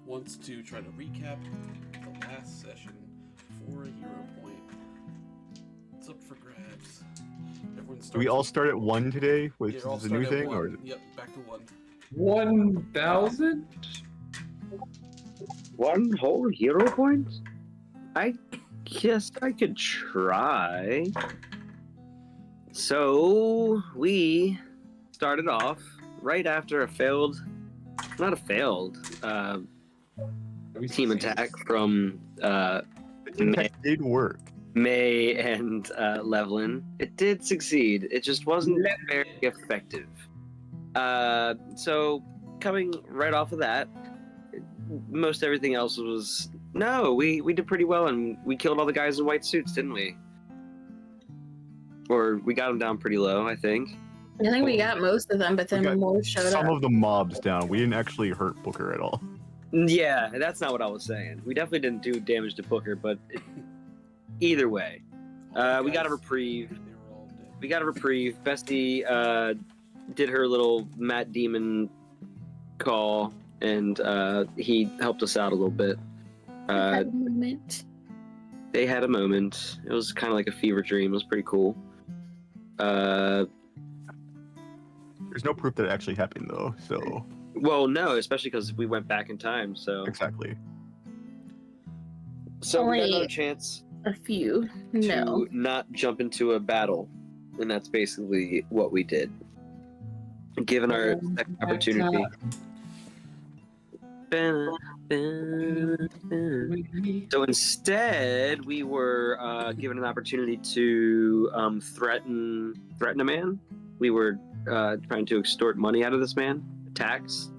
wants to try to recap the last session for a hero point. It's up for grabs. Everyone starts. Do we all start at 1 today, which all is a new start at thing? 1. Or Yep, back to 1. 1,000? 1 whole hero point? I guess I could try. So we started off right after a failed, not a failed, team attack from the attack did work. May and Levlin. It did succeed. It just wasn't very effective. So coming right off of that, most everything else was no. We did pretty well, and we killed all the guys in white suits, didn't we? Or we got them down pretty low, I think. I think we got most of them, but then more showed Some up. of the mobs down. We didn't actually hurt Booker at all. Yeah, that's not what I was saying. We definitely didn't do damage to Booker, but either way, we got a reprieve. They were all dead. We got a reprieve. Bestie did her little Matt Demon call, and he helped us out a little bit. Had a moment. They had a moment. It was kind of like a fever dream. It was pretty cool. There's no proof that it actually happened, though, so... Well, no, especially because we went back in time, so... Exactly. So we got Only another chance a few. No. to not jump into a battle, and that's basically what we did. Given our second opportunity. So instead, we were given an opportunity to threaten a man. We were trying to extort money out of this man. Tax,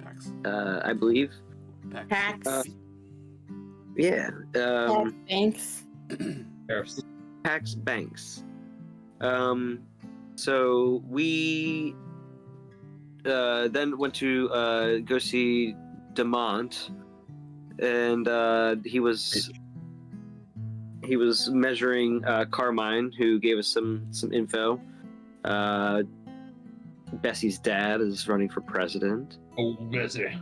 Pax. I believe. Tax. Yeah. Thanks. Tax banks. So we then went to go see Demont, and he was measuring Carmine, who gave us some info. Bessie's dad is running for president. Oh, Bessie.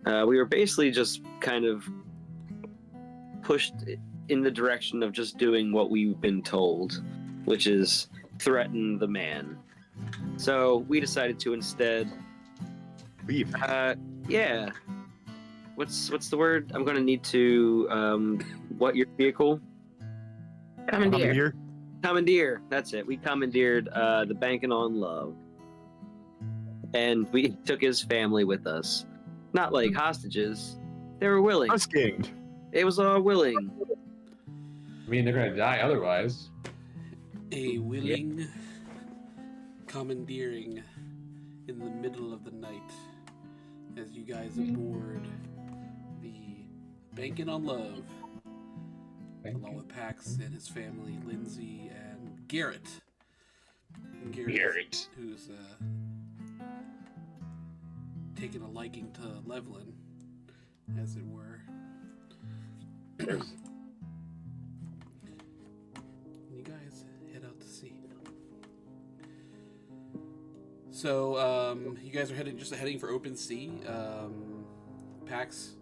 We were basically just kind of pushed in the direction of just doing what we've been told, which is threaten the man. So we decided to instead Leave. yeah. What's the word? I'm gonna need to what your vehicle? Commandeer. Here. Commandeer. That's it. We commandeered the Bankin On Love, and we took his family with us. Not like hostages. They were willing. Unskamed. It was all willing. I mean, they're gonna die otherwise. A willing commandeering in the middle of the night as you guys aboard the Bankin On Love, along with Pax and his family, Lindsay and Garrett. Garrett. Who's taken a liking to Levlin, as it were. You guys head out to sea. So, you guys are heading for open sea. Pax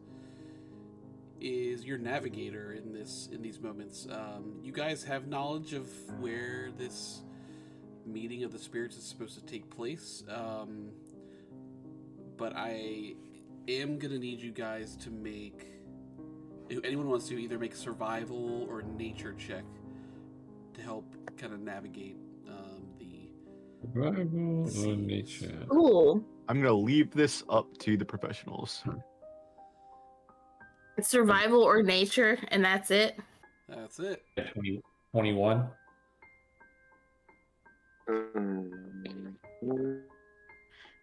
is your navigator in these moments. You guys have knowledge of where this meeting of the spirits is supposed to take place. But I am gonna need you guys to make. If anyone wants to either make a survival or nature check to help kind of navigate the. Survival or nature. Ooh. I'm gonna leave this up to the professionals. It's survival or nature, and that's it. That's it. 21.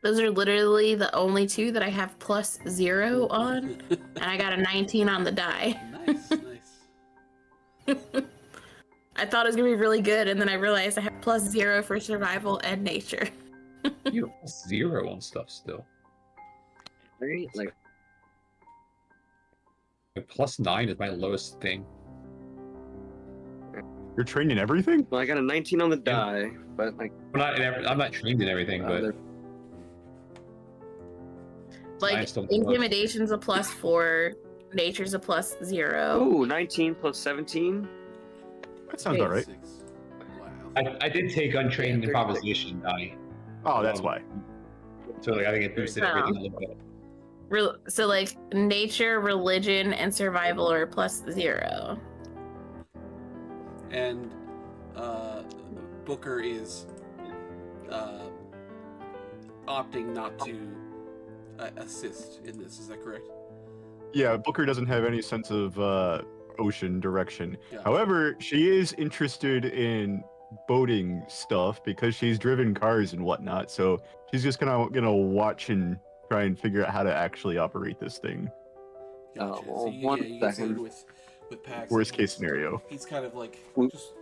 Those are literally the only two that I have +0 on, and I got a 19 on the die. Nice, nice. I thought it was gonna be really good, and then I realized I have +0 for survival and nature. You have +0 on stuff still. Right? Like +9 is my lowest thing. You're trained in everything? well, I got a 19 on the die, but like I'm not trained in everything, but Like Nice, don't close. intimidation's a +4, nature's a +0. Ooh, 19 plus 17. That sounds all right. 6. Wow. I did take untrained Yeah, 36. improvisation die. Oh, that's why. So like, I think it boosted everything a little bit. So like nature, religion, and survival are +0. And Booker is opting not to assist in this. Is that correct? Yeah, Booker doesn't have any sense of ocean direction. Yeah. However, she is interested in boating stuff because she's driven cars and whatnot. So she's just gonna watch and try and figure out how to actually operate this thing. Gotcha. well, you one guys second. are with Pax. Worst case scenario. He's kind of like just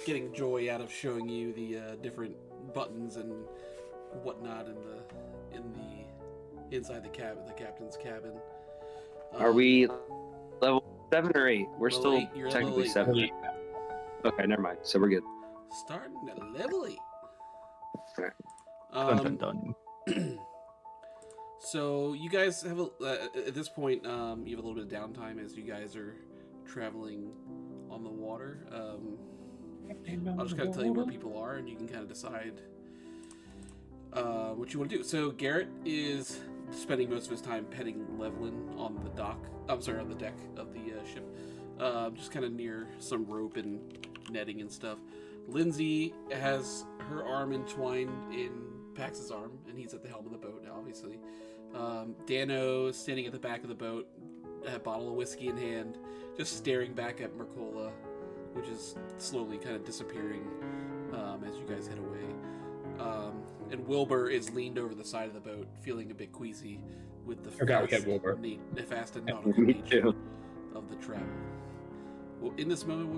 getting joy out of showing you the different buttons and whatnot in the inside the cabin, the captain's cabin. Are we level 7 or 8? We're level still 8, you're level technically 8. 7. Okay, never mind. So we're good. Starting at level 8. Dun dun dun. So you guys have at this point, you have a little bit of downtime as you guys are traveling on the water. I'll just kind of tell you where people are, and you can kind of decide what you want to do. So Garrett is spending most of his time petting Levlin on the dock. I'm sorry, on the deck of the ship, just kind of near some rope and netting and stuff. Lindsay has her arm entwined in Pax's arm, and he's at the helm of the boat now, obviously. Dano standing at the back of the boat, a bottle of whiskey in hand, just staring back at Mercola, which is slowly kind of disappearing as you guys head away. And Wilbur is leaned over the side of the boat, feeling a bit queasy with the fast and nautical Me nature too. of the travel. Well, in this moment,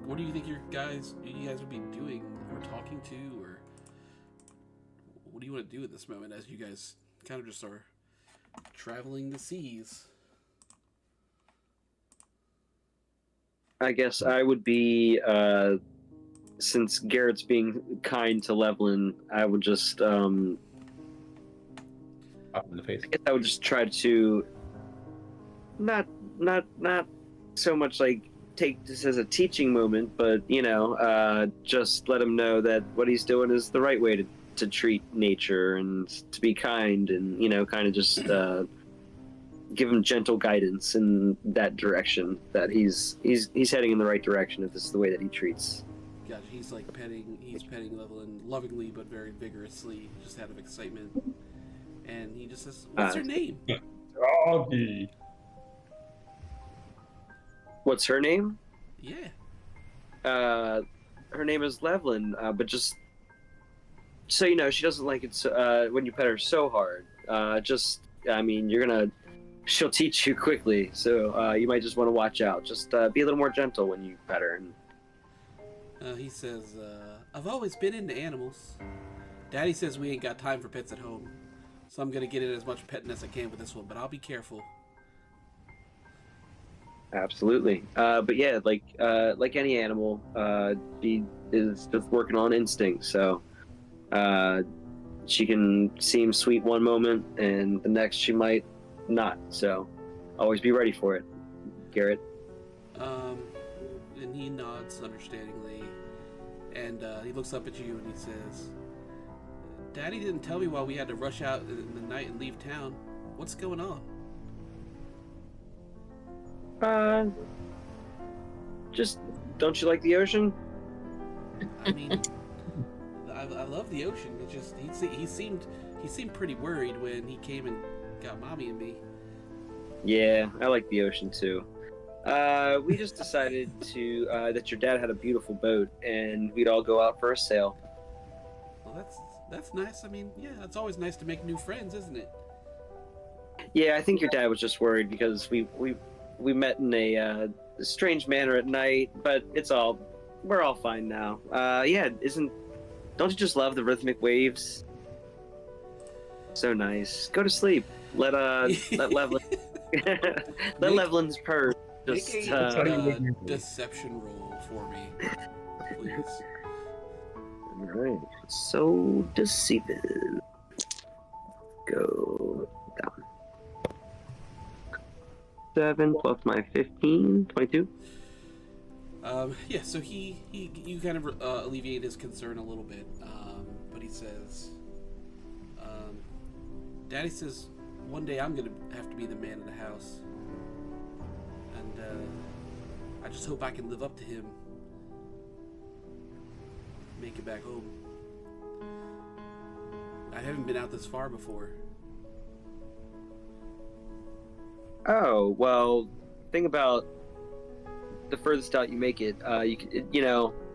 what do you think you guys would be doing or talking to, or what do you want to do at this moment as you guys kind of just are traveling the seas? I guess I would be, since Garrett's being kind to Levlin, I would just, Up in the face. I guess I would just try to not so much like take this as a teaching moment, but just let him know that what he's doing is the right way to treat nature and to be kind, and kind of just give him gentle guidance in that direction, that he's heading in the right direction if this is the way that he treats. Gotcha. He's petting Levlin lovingly but very vigorously, just out of excitement. And he just says, "What's her name?" Doggy. What's her name? Yeah. Her name is Levlin, but just so you know, she doesn't like it when you pet her so hard. She'll teach you quickly, so you might just want to watch out. Just be a little more gentle when you pet her. He says, "I've always been into animals. Daddy says we ain't got time for pets at home, so I'm gonna get in as much petting as I can with this one, but I'll be careful." Absolutely. But yeah, like any animal, she is just working on instinct. So she can seem sweet one moment, and the next she might not. So always be ready for it, Garrett. And he nods understandingly, and he looks up at you and he says, "Daddy didn't tell me why we had to rush out in the night and leave town. What's going on?" Just don't you like the ocean? I mean, I love the ocean. It's just he seemed pretty worried when he came and got Mommy and me. Yeah, I like the ocean too. We just decided that your dad had a beautiful boat, and we'd all go out for a sail. Well, that's nice. I mean, yeah, it's always nice to make new friends, isn't it? Yeah, I think your dad was just worried because we met in a strange manner at night, but we're all fine now. Yeah, don't you just love the rhythmic waves? So nice. Go to sleep. Let Levlin let Levlin's purr just Make a deception roll for me, please. all right. So deceiving. Go down. 7 plus my 15, 22. Yeah, so you kind of alleviate his concern a little bit, but he says, Daddy says one day I'm gonna have to be the man in the house, and I just hope I can live up to him, make it back home. I haven't been out this far before. Oh, well, think about the furthest out you make it.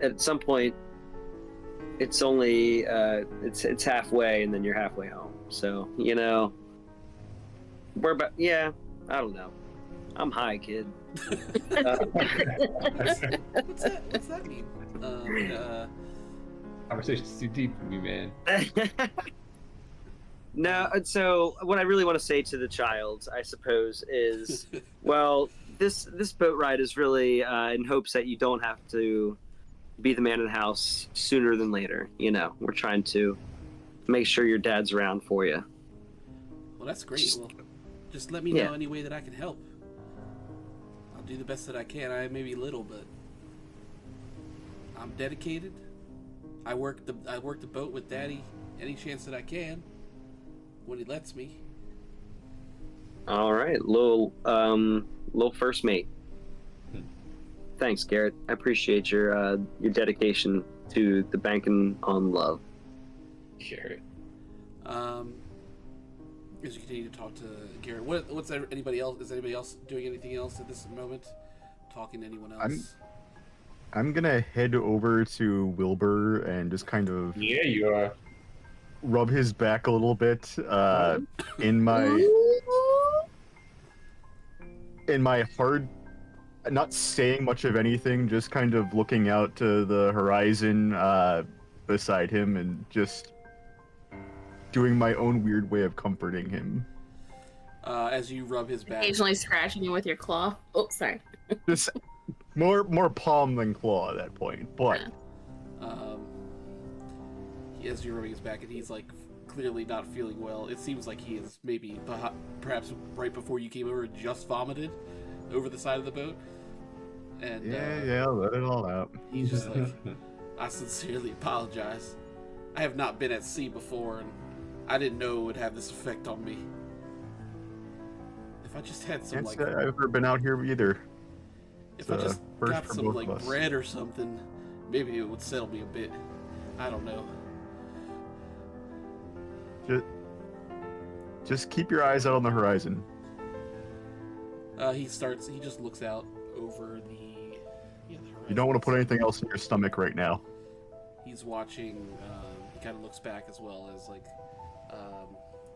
At some point, it's only it's halfway, and then you're halfway home. So we're about I don't know. I'm high, kid. What's that mean? Conversation's too deep for me, man. No, so what I really want to say to the child, I suppose, is, well, this boat ride is really in hopes that you don't have to be the man in the house sooner than later. We're trying to make sure your dad's around for you. Well, that's great. Well, just let me know any way that I can help. I'll do the best that I can. I may be little, but I'm dedicated. I work the boat with Daddy any chance that I can when he lets me. All right, little first mate. Thanks, Garrett. I appreciate your dedication to the Bankin On Love. Garrett. As you continue to talk to Garrett, what's anybody else? Is anybody else doing anything else at this moment? Talking to anyone else? I'm gonna head over to Wilbur and just kind of Yeah, you are. rub his back a little bit in my hard, not saying much of anything, just kind of looking out to the horizon beside him and just doing my own weird way of comforting him. As you rub his back, Occasionally scratching you with your claw. Oh, sorry. Just more palm than claw at that point, but as you're rubbing his back, and he's like clearly not feeling well. It seems like he is maybe perhaps right before you came over just vomited over the side of the boat. And yeah, let it all out. he's just like, I sincerely apologize. I have not been at sea before, and I didn't know it would have this effect on me. If I just had some Can't say I've ever been out here either. if I just got for some both like of us. bread or something, maybe it would settle me a bit. I don't know. Just keep your eyes out on the horizon. He just looks out over the horizon. You don't want to put anything else in your stomach right now. He's watching. He kind of looks back as well as like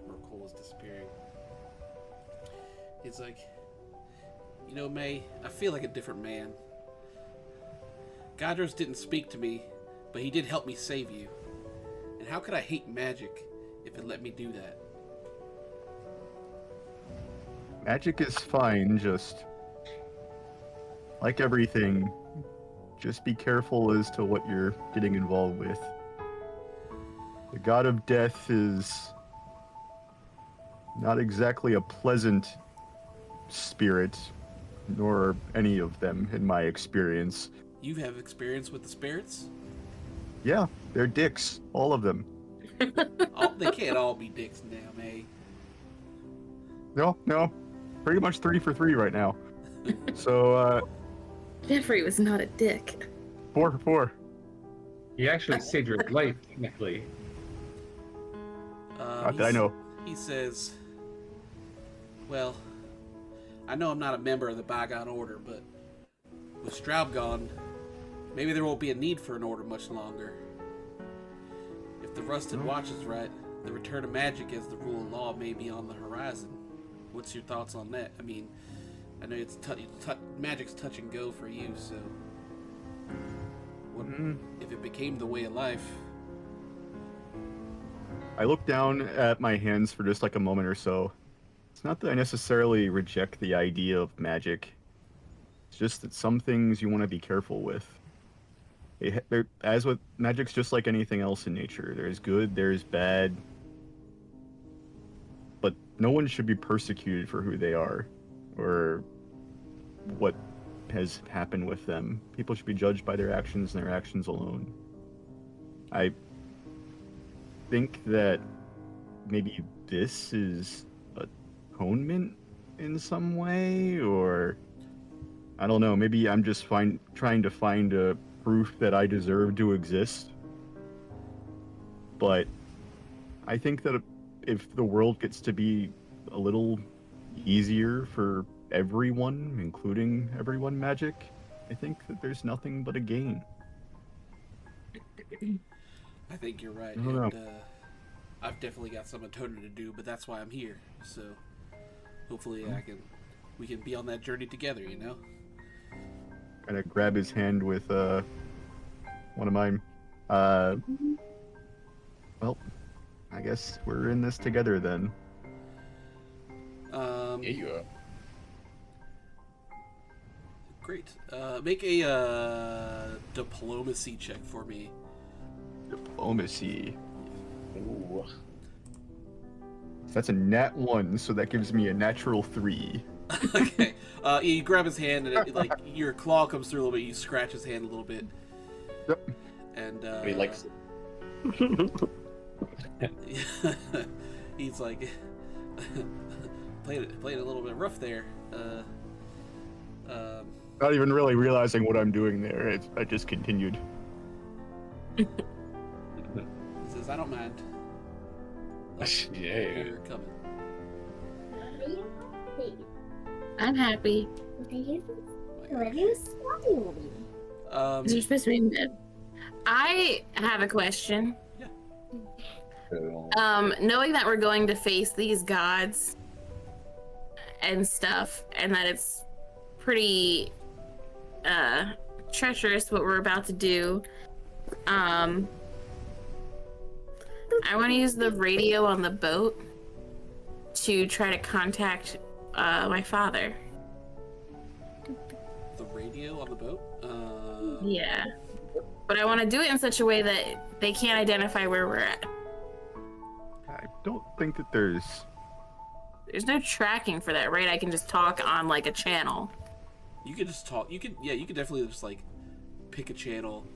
Mercola's disappearing. He's like, May, I feel like a different man. Gadros didn't speak to me, but he did help me save you. And how could I hate magic if it let me do that? Magic is fine, just like everything, just be careful as to what you're getting involved with. The god of death is not exactly a pleasant spirit, nor any of them in my experience. You have experience with the spirits? Yeah, they're dicks, all of them. They can't all be dicks now, May. No, pretty much 3 for 3 right now. So, Jeffrey was not a dick. 4 for 4. He actually saved your life, technically. I know. He says, well, I know I'm not a member of the Bygone Order, but with Straub gone, maybe there won't be a need for an order much longer. If the Rusted Watch is right, the return of magic as the rule of law may be on the horizon. What's your thoughts on that? I mean, I know it's magic's touch and go for you, so what if it became the way of life? I look down at my hands for just like a moment or so. It's not that I necessarily reject the idea of magic. It's just that some things you want to be careful with. As with magic's just like anything else in nature. There's good, there's bad. But no one should be persecuted for who they are. or what has happened with them. People should be judged by their actions and their actions alone. I think that maybe this is atonement in some way, or I don't know, maybe I'm just trying to find a proof that I deserve to exist. But I think that if the world gets to be a little easier for everyone, including everyone magic, I think that there's nothing but a gain. I think you're right, I don't know. and I've definitely got some atoning to do, but that's why I'm here. So hopefully we can be on that journey together, you know? Kind of grab his hand with one of mine. Well, I guess we're in this together then. Yeah, you are. Great. Make a diplomacy check for me. Diplomacy. Ooh. That's a nat 1, so that gives me a natural 3. Okay. You grab his hand, and like your claw comes through a little bit. You scratch his hand a little bit. Yep. And He likes it. he's like played it a little bit rough there. Not even really realizing what I'm doing there. I just continued. He says, "I don't mind." Oh, Yeah. you're coming. I'm happy. You're supposed to be in bed. I have a question. Knowing that we're going to face these gods and stuff, and that it's pretty treacherous what we're about to do, I want to use the radio on the boat to try to contact my father. The radio on the boat? Yeah. But I want to do it in such a way that they can't identify where we're at. I don't think that there's There's no tracking for that, right? I can just talk on like a channel. You could just talk. You could definitely just like pick a channel,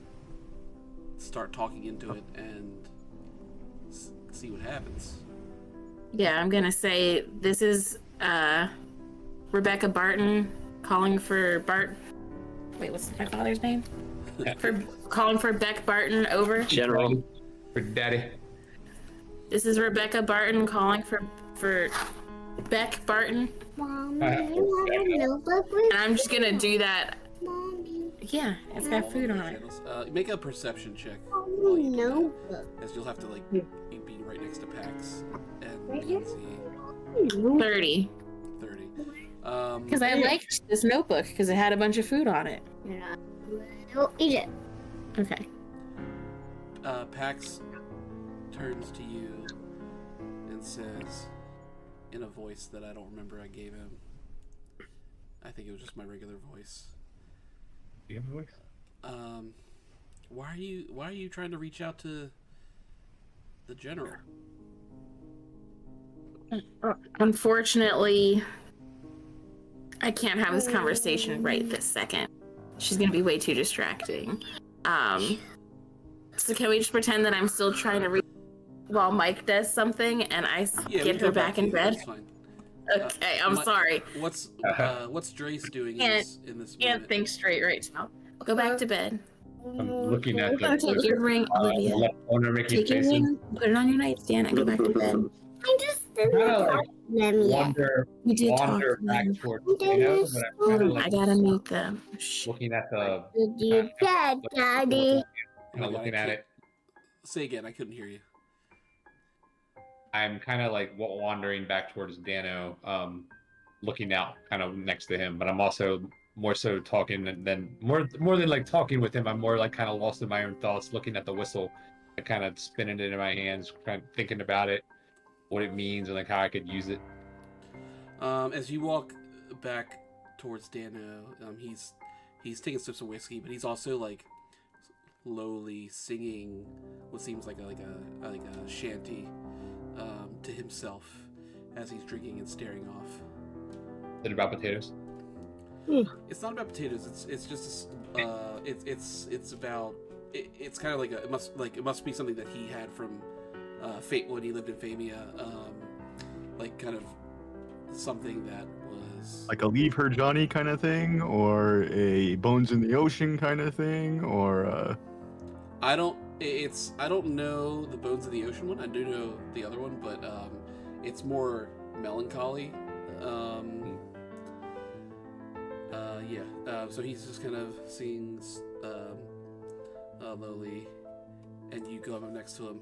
start talking into it, and see what happens. Yeah, I'm gonna say this is Rebecca Barton calling for Wait, what's my father's name? Calling for Beck Barton, over. General. For daddy. This is Rebecca Barton calling for Beck Barton. Mommy, And I'm just gonna do that. Mommy, Yeah, it's got food on it. Make a perception check. Mommy, notebook. As you'll have to like be right next to Pax and see 30. 30. Because I liked this notebook because it had a bunch of food on it. Don't eat it. Okay. Pax turns to you and says, in a voice that I don't remember I gave him. I think it was just my regular voice. Do you have a voice? Why are you trying to reach out to the general? Unfortunately, I can't have this conversation right this second. She's gonna be way too distracting. So can we just pretend that I'm still trying to reach while Mike does something and I get her back in bed? That's fine. Okay, I'm sorry. What's Drace doing Can't- in this Can't moment? think straight right now. Go back to bed. I'm looking at Go take your ring, Olivia. left corner making Take your faces. ring, put it on your nightstand, and go back to bed. I just didn't Kinda talk like to them yet. You did talk wander to back them. towards You Dano, didn't but I'm kind of I like gotta mute them. Shh. looking at the Did you get, Daddy? kind of looking at it. Say again, I couldn't hear you. I'm kind of like wandering back towards Dano, looking out kind of next to him, but I'm also more so talking than more than like talking with him. I'm more like kind of lost in my own thoughts, looking at the whistle and kind of spinning it in my hands, kind of thinking about it, what it means, and like how I could use it. As you walk back towards Dano, he's taking sips of whiskey, but he's also like slowly singing what seems like a shanty to himself as he's drinking and staring off. it about potatoes? It's not about potatoes. It's just it's about it's kind of like it must be something that he had from Fate when he lived in Famia, like kind of something that was Like a leave her Johnny kind of thing, or a bones in the ocean kind of thing, or I don't know the Bones of the Ocean one. I do know the other one, but it's more melancholy. So he's just kind of seeing Lowly, and you go up next to him,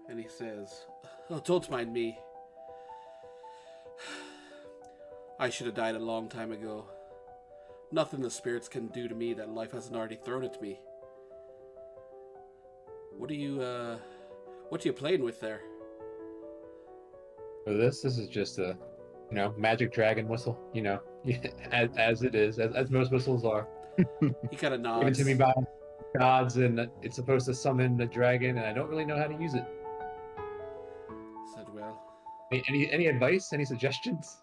and he says, "Oh, don't mind me. I should have died a long time ago. Nothing the spirits can do to me that life hasn't already thrown at me. What are you playing with there?" For this is just a, magic dragon whistle. As it is, as most whistles are. He kind of nods. Given to me by gods, and it's supposed to summon a dragon, and I don't really know how to use it. Said, "Well, Any advice? Any suggestions?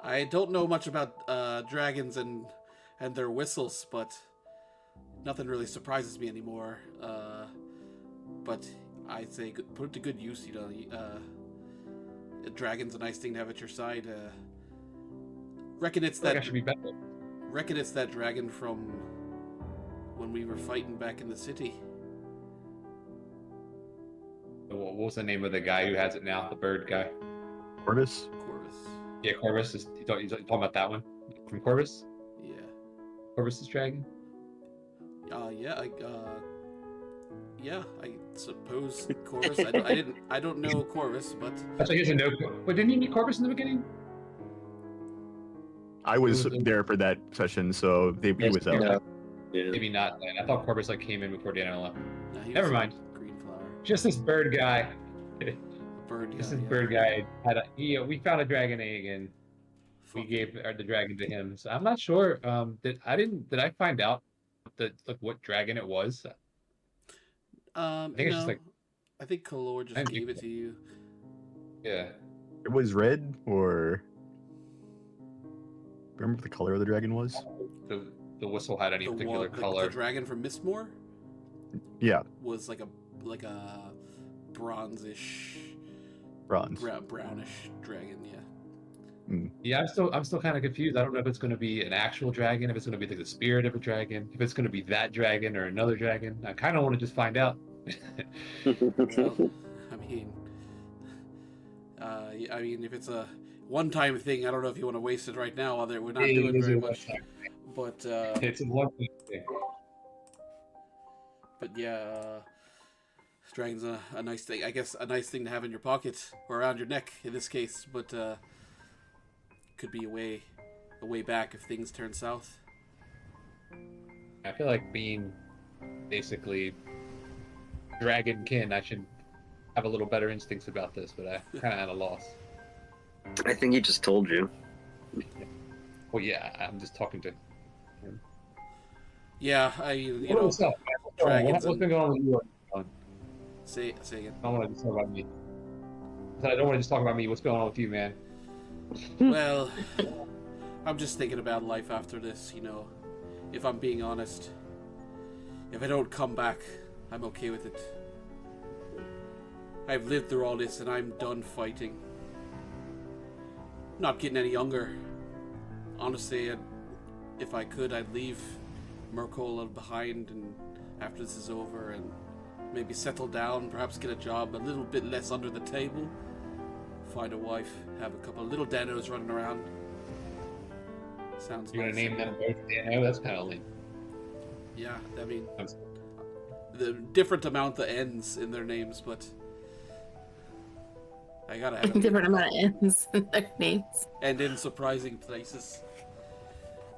I don't know much about dragons and their whistles, but nothing really surprises me anymore. But I'd say put it to good use. A dragon's a nice thing to have at your side. Reckon it's I should be better. Reckon it's that dragon from when we were fighting back in the city." What was the name of the guy who has it now? The bird guy. Corvus. Corvus. Yeah, Corvus. You talking about that one from Corvus? Yeah. Corvus's dragon. I suppose Corvus. I don't know Corvus, but Actually, he doesn't know. But didn't you meet Corvus in the beginning? I was there for that session, so he was out. Yeah. Maybe not. Then I thought Corvus came in before Dano left. no, he Never was mind. Green flower. Just this bird guy. Bird. This yeah, yeah. bird guy we found a dragon egg and we gave the dragon to him. So I'm not sure. Did I find out what dragon it was? I think it's just I think Kalor just gave it to you. Yeah. It was red, or remember what the color of the dragon was? The whistle had any particular color. The dragon from Mistmore Yeah, was like a bronzish, bronze. brownish dragon. Yeah. Yeah, I'm still kind of confused. I don't know if it's going to be an actual dragon, if it's going to be like the spirit of a dragon, if it's going to be that dragon or another dragon. I kind of want to just find out. Well, I mean, if it's a one-time thing, I don't know if you want to waste it right now. We're not doing very much. But It's a one-thing thing. But yeah, dragon's a nice thing. I guess a nice thing to have in your pocket or around your neck in this case. But could be a way back if things turn south. I feel like being basically dragonkin, I should have a little better instincts about this, but I kind of had a loss. I think he just told you. Well, yeah, I'm just talking to him. Yeah, What's up, man? dragons What's been going on with you? say again. I don't want to just talk about me. I don't want to just talk about me. What's going on with you, man? Well, I'm just thinking about life after this, if I'm being honest. If I don't come back, I'm okay with it. I've lived through all this and I'm done fighting. Not getting any younger. Honestly, if I could, I'd leave Mercola behind and after this is over and maybe settle down, perhaps get a job a little bit less under the table. Find a wife, have a couple of little Danos running around. Sounds You're nice. gonna name them both Dano? That's kind of lame. Yeah, I mean, the different amount that ends in their names, but I gotta have it. Different amount of N's in their names. And in surprising places.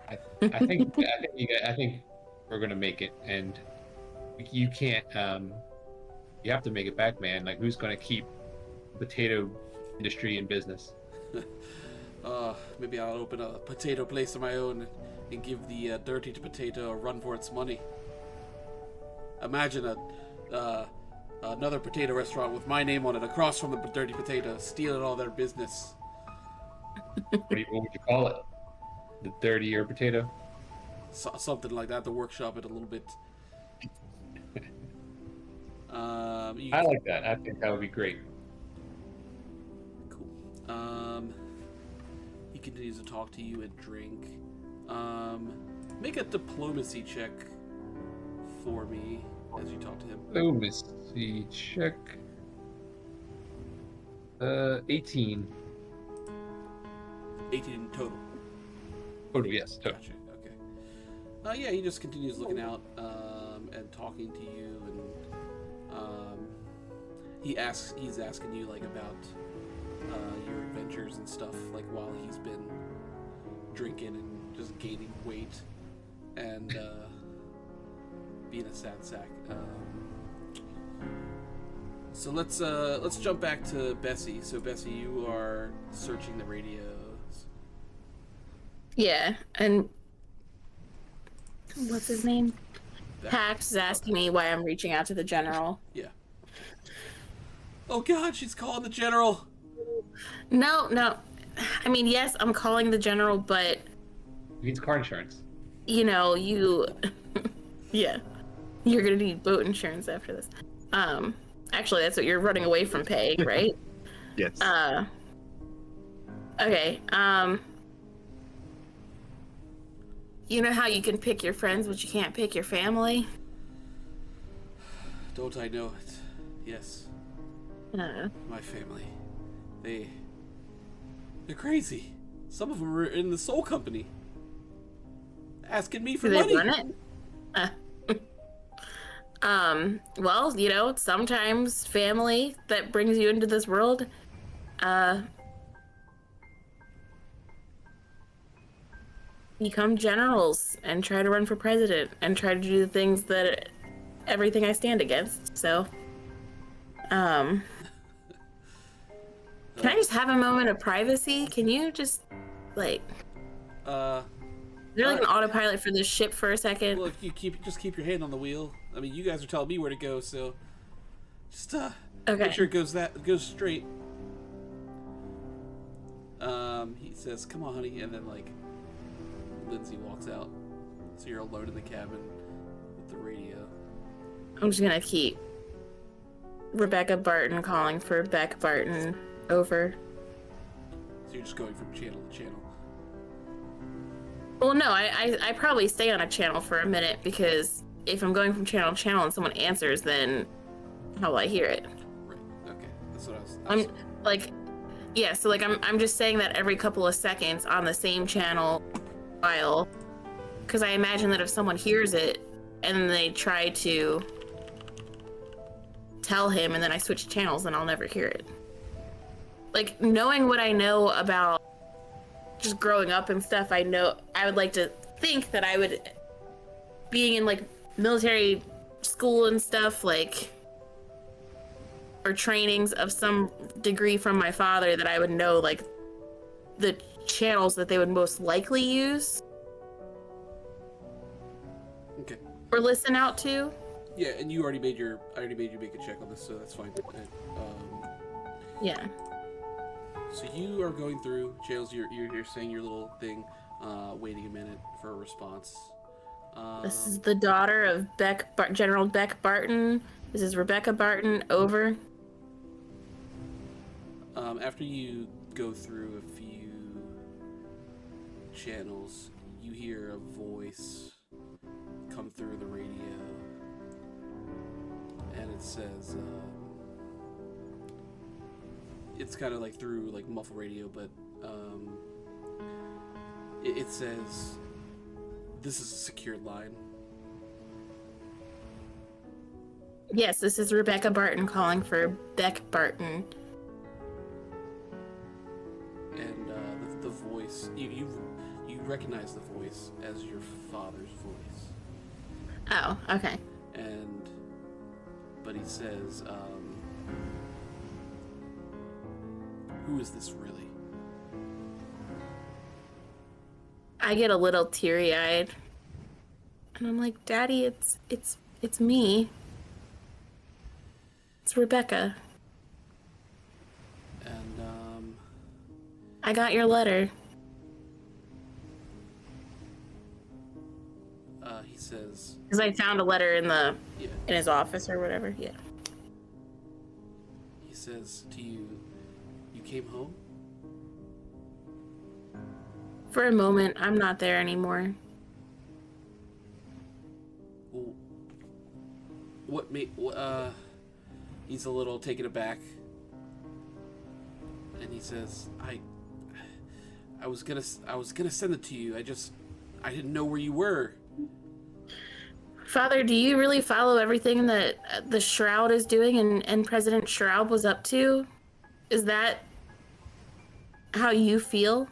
I think we're gonna make it, and you can't. You have to make it back, man. Like, who's gonna keep the potato industry in business? Maybe I'll open a potato place of my own and give the dirty potato a run for its money. Imagine another potato restaurant with my name on it across from the dirty potato, stealing all their business. What would you call it? The dirty ear potato? Something like that. To workshop it a little bit. I like that. I think that would be great. Cool. He continues to talk to you and drink. Make a diplomacy check for me as you talk to him. Diplomacy check. 18. 18 total. Total, yes. Total. Gotcha. Okay. Yeah, he just continues looking out and talking to you, and he's asking you like about your adventures and stuff, like while he's been drinking and just gaining weight and being a sad sack. So let's jump back to Bessie. So Bessie, you are searching the radios. Yeah, and what's his name? Pax is asking me why I'm reaching out to the general. Yeah. Oh God, she's calling the general. No. I mean, yes, I'm calling the general, but He needs car insurance. you know, yeah, you're gonna need boat insurance after this. Actually, that's what you're running away from paying, right? Yes. Okay. You know how you can pick your friends, but you can't pick your family? Don't I know it? Yes. My family. They're crazy. Some of them are in the Soul Company. Asking me for Do they money. run it? Well, you know, sometimes family that brings you into this world, become generals and try to run for president and try to do the things that everything I stand against. So, can I just have a moment of privacy? Can you just, like, is there like an autopilot for this ship for a second? Well, if you just keep your hand on the wheel. I mean, you guys are telling me where to go, so just Okay. make sure it goes straight. He says, "Come on, honey," and then like Lindsay walks out, so you're alone in the cabin with the radio. I'm just gonna keep Rebecca Barton calling for Beck Barton over. So you're just going from channel to channel. Well, no, I probably stay on a channel for a minute, because if I'm going from channel to channel and someone answers, then how will I hear it? Right. Okay. That's what I was. I'm like, yeah. So like I'm just saying that every couple of seconds on the same channel file, because I imagine that if someone hears it and they try to tell him and then I switch channels, then I'll never hear it. Like, knowing what I know about just growing up and stuff, I would like to think that I would, being in like military school and stuff, like, or trainings of some degree from my father, that I would know like the channels that they would most likely use Okay. or listen out to. Yeah, and I already made you make a check on this, so that's fine. Yeah. So you are going through channels. You're saying your little thing, waiting a minute for a response. This is the daughter of General Beck Barton. This is Rebecca Barton. Over. After you go through a few channels, you hear a voice come through the radio, and it says, it's kind of like through like muffled radio, but it says, "This is a secured line." Yes, this is Rebecca Barton calling for Beck Barton. And the voice, you recognize the voice as your father's voice. Oh, okay. But he says, "Who is this really?" I get a little teary-eyed, and I'm like, "Daddy, it's me. It's Rebecca." And I got your letter. He says, Because I found a letter in yeah. his office or whatever. Yeah. He says to you, you came home? For a moment, I'm not there anymore. Well, what made, he's a little taken aback. And he says, I was gonna send it to you. I didn't know where you were. Father, do you really follow everything that the Shroud is doing and President Shroud was up to? Is that how you feel?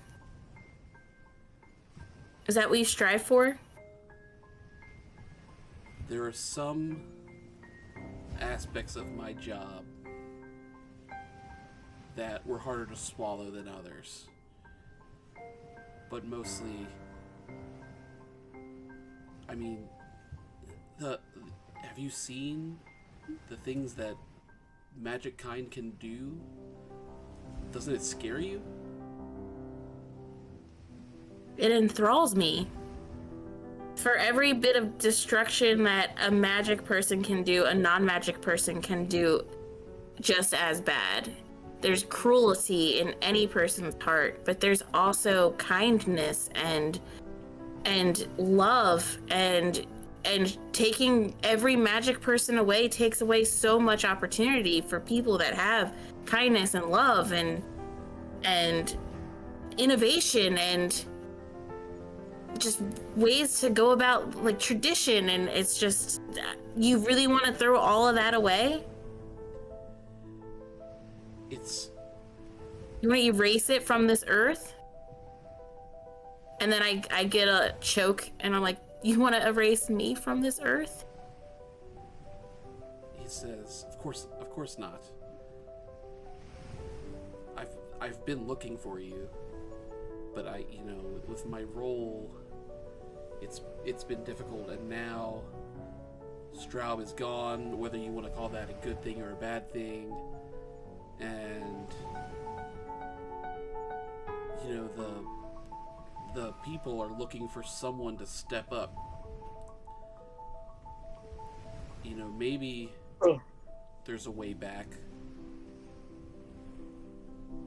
Is that what you strive for? There are some aspects of my job that were harder to swallow than others. But mostly, I mean, have you seen the things that magic kind can do? Doesn't it scare you? It enthralls me. For every bit of destruction that a magic person can do, a non-magic person can do just as bad. There's cruelty in any person's heart, but there's also kindness and love and taking every magic person away takes away so much opportunity for people that have kindness and love and innovation and just ways to go about like tradition. And it's just, you really want to throw all of that away? You want to erase it from this earth? And then I get a choke and I'm like, you want to erase me from this earth? He says, of course not. I've been looking for you, but with my role, it's been difficult, and now Straub is gone, whether you want to call that a good thing or a bad thing, and the people are looking for someone to step up. Maybe there's a way back.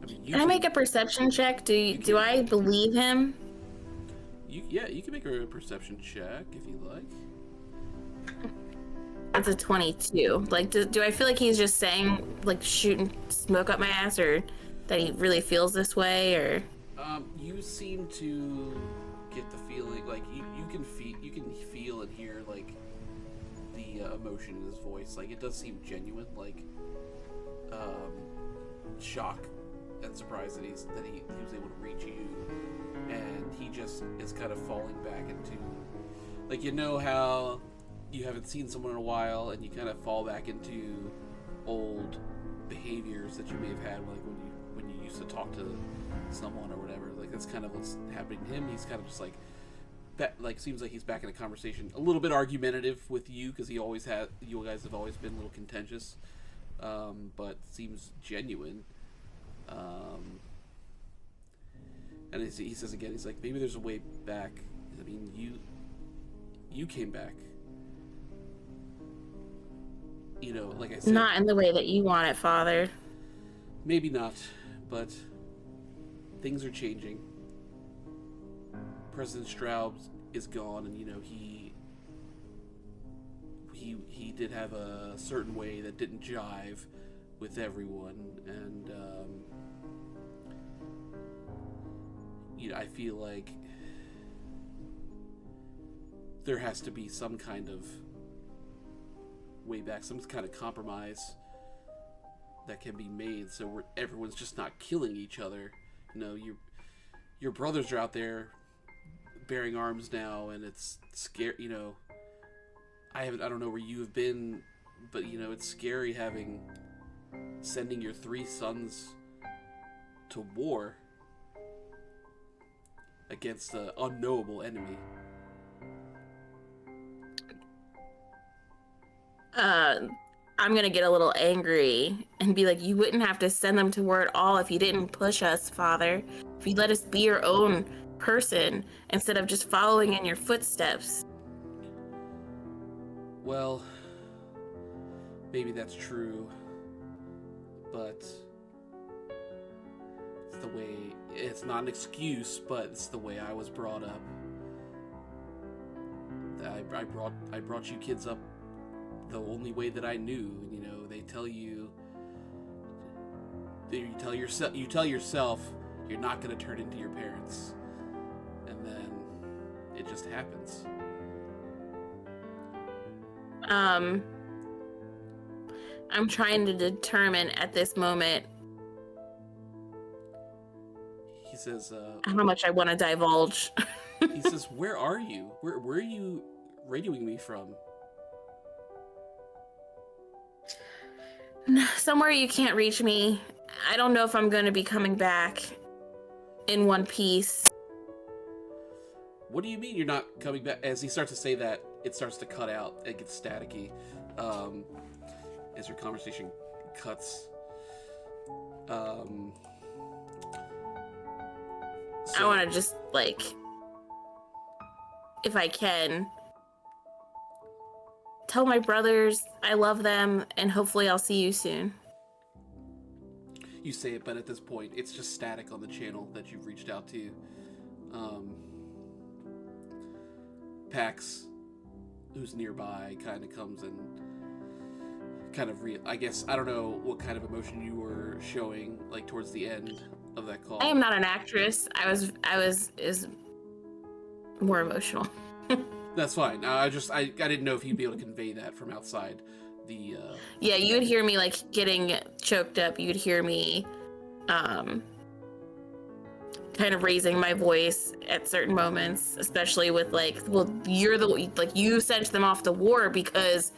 I mean, Can I make a perception check? Do I believe him? You can make a perception check if you like. It's a 22. Like, do I feel like he's just saying, like, shooting smoke up my ass, or that he really feels this way, or? You seem to get the feeling, like, you can feel and hear, like, the emotion in his voice. Like, it does seem genuine, like, shock and surprise that he was able to reach you, and he just is kind of falling back into, like, how you haven't seen someone in a while and you kind of fall back into old behaviors that you may have had, like when you used to talk to someone or whatever. Like, that's kind of what's happening to him. He's kind of just like seems like he's back in a conversation, a little bit argumentative with you, because you guys have always been a little contentious, but seems genuine. And he says again, he's like, maybe there's a way back. I mean, you came back. Like I said, Not in the way that you want it, Father. maybe not, but things are changing. President Straub is gone, and he did have a certain way that didn't jive with everyone, and I feel like there has to be some kind of way back, some kind of compromise that can be made, so everyone's just not killing each other. Your brothers are out there bearing arms now, and it's scary. I don't know where you have been, but it's scary sending your 3 sons to war against an unknowable enemy. I'm gonna get a little angry and be like, you wouldn't have to send them to war at all if you didn't push us, Father. If you let us be your own person instead of just following in your footsteps. Well, maybe that's true, but it's the way, it's not an excuse, but it's the way I was brought up. I brought you kids up the only way that I knew. You know, they tell you, you tell yourself you're not going to turn into your parents, and then it just happens. I'm trying to determine at this moment He says, how much I want to divulge. he says, where are you? Where are you radioing me from? Somewhere you can't reach me. I don't know if I'm going to be coming back in one piece. What do you mean you're not coming back? As he starts to say that, it starts to cut out. It gets staticky. As your conversation cuts. I So, want to just, like, if I can, tell my brothers I love them, and hopefully I'll see you soon. you say it, but at this point, it's just static on the channel that you've reached out to. Pax, who's nearby, kind of comes and kind of I guess, I don't know what kind of emotion you were showing, like, towards the end of that call. I am not an actress. I was more emotional. That's fine. I didn't know if you'd be able to convey that from outside the. Yeah, you would hear me like getting choked up. You'd hear me, kind of raising my voice at certain moments, especially with like, well, you sent them off to war because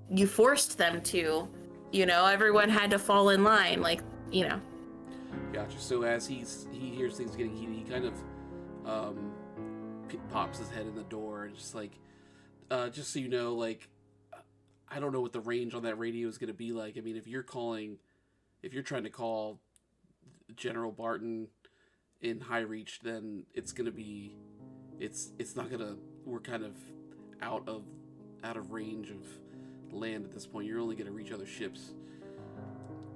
you forced them to. You know, everyone had to fall in line, like, you know. Gotcha. So as he hears things getting heated, he kind of pops his head in the door and just like, just so you know, like, I don't know what the range on that radio is going to be like. I mean, if you're trying to call General Barton in High Reach, then it's going to be, it's not going to, we're kind of out of range of land at this point. You're only going to reach other ships.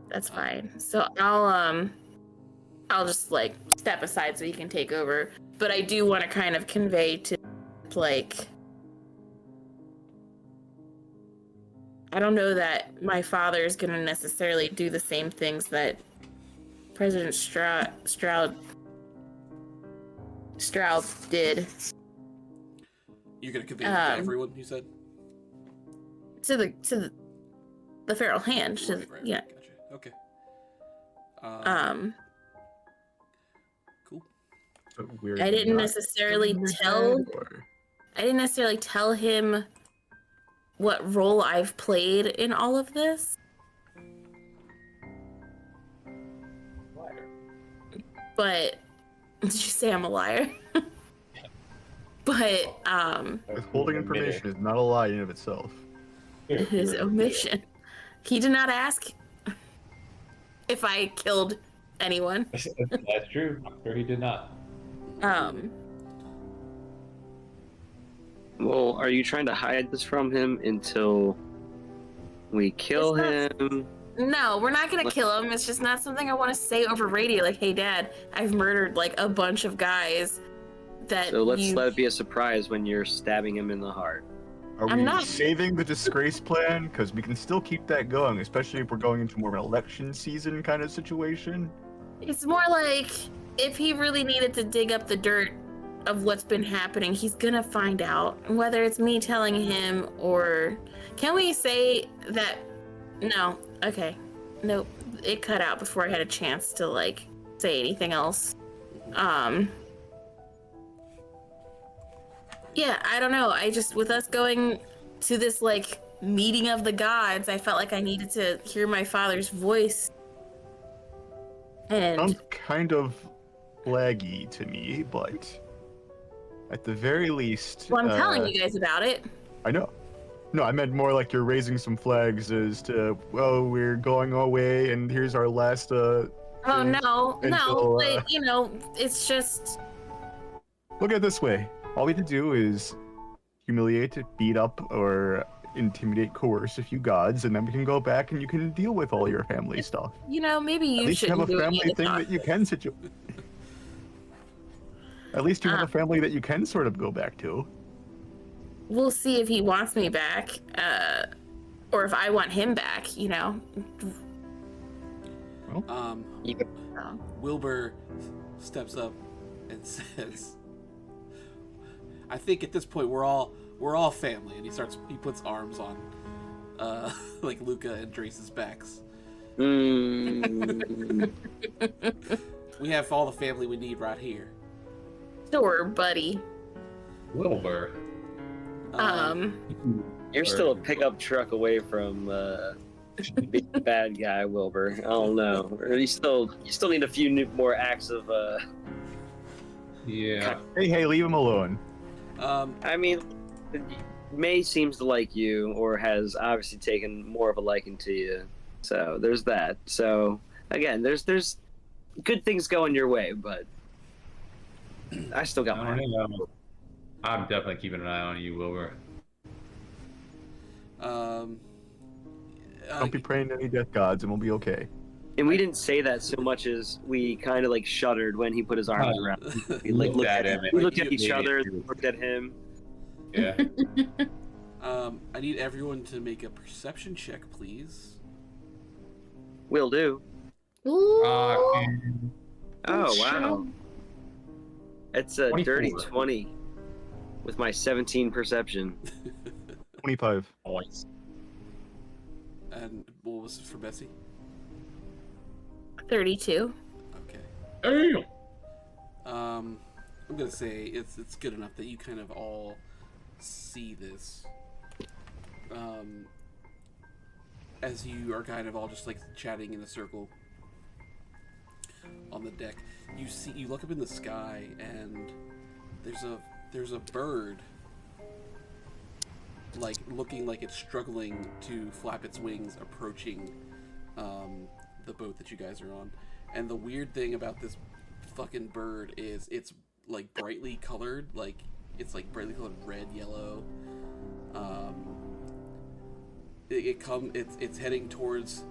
That's fine. So I'll just like step aside so you can take over. But I do want to kind of convey to, like, I don't know that my father is going to necessarily do the same things that President Stroud did. You're going to convey that to everyone, you said? To the feral hand. Right. Yeah. Gotcha. Okay. Cool. But we're I didn't not necessarily in your tell. head, or- I didn't necessarily tell him what role I've played in all of this. Liar. But did you say I'm a liar? But Withholding information is not a lie in and of itself. his omission. He did not ask if I killed anyone. That's true. I'm sure he did not. Well, are you trying to hide this from him until we kill him? No, we're not gonna kill him. It's just not something I want to say over radio. Like, hey, Dad, I've murdered like a bunch of guys. That So let's let it be a surprise when you're stabbing him in the heart. Are I'm we not- saving the disgrace plan? Because we can still keep that going, especially if we're going into more of an election season kind of situation. It's more like if he really needed to dig up the dirt of what's been happening, he's gonna find out. Whether it's me telling him or can we say that? No. Okay. Nope. It cut out before I had a chance to like say anything else. Yeah, I don't know. I just, with us going to this like meeting of the gods, I felt like I needed to hear my father's voice. And Sounds kind of laggy to me, but at the very least, well, I'm telling you guys about it. I know. No, I meant more like you're raising some flags as to, well, we're going away, and here's our last Oh no, until, but you know, it's just look at it this way. All we have to do is humiliate, beat up, or intimidate, coerce a few gods, and then we can go back and you can deal with all your family stuff. you know, maybe you At least you have shouldn't a do family any of the thing that you can At least you have a family that you can sort of go back to. We'll see if he wants me back, or if I want him back. You know. Wilbur steps up and says, "I think at this point we're all family." And he puts arms on like Luca and Drace's backs. Mm. We have all the family we need right here. Sure, buddy. Wilbur. You're still a pickup truck away from being a bad guy, Wilbur. I don't know. Or you still need a few more acts of. Yeah. Hey, leave him alone. I mean, May seems to like you, or has obviously taken more of a liking to you. So there's that. So again, there's good things going your way, but I still got I mine. don't know. I'm definitely keeping an eye on you, Wilbur. Don't be praying to any death gods, and we'll be okay. And we didn't say that so much as we kind of like shuddered when he put his arms around. We like Looked at him. we looked at each other, looked at him. Yeah. I need everyone to make a perception check, please. Will do. Ooh. Oh wow. It's a 24. dirty 20 with my 17 perception. 25. Nice. And what was it for Bessie? 32. Okay. Damn. I'm gonna say it's good enough that you kind of all see this. As you are kind of all just like chatting in a circle on the deck, you look up in the sky and there's a bird like looking like it's struggling to flap its wings approaching the boat that you guys are on. And the weird thing about this fucking bird is it's like brightly colored, like it's like brightly colored red, yellow. It's heading towards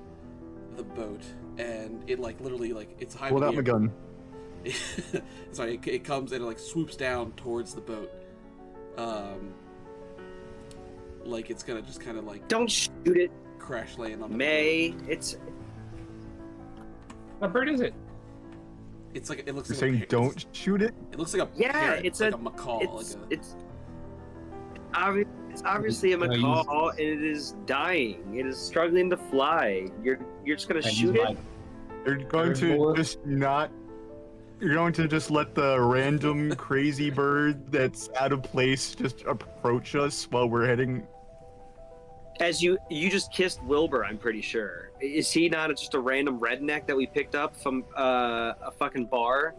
the boat, and it like literally like it's high. Pull out my gun. Sorry, it comes and it like swoops down towards the boat. Like it's gonna just kind of like Don't shoot it, crash land on the May. boat. What bird is it? It's like it looks. You're like saying don't shoot it? It looks like a Yeah, parrot, it's like a macaw. It's obviously a macaw, and it is dying. It is struggling to fly. You're just gonna shoot it? You're going to just not. You're going to just let the random crazy bird that's out of place just approach us while we're heading. As you just kissed Wilbur, I'm pretty sure. Is he not just a random redneck that we picked up from a fucking bar?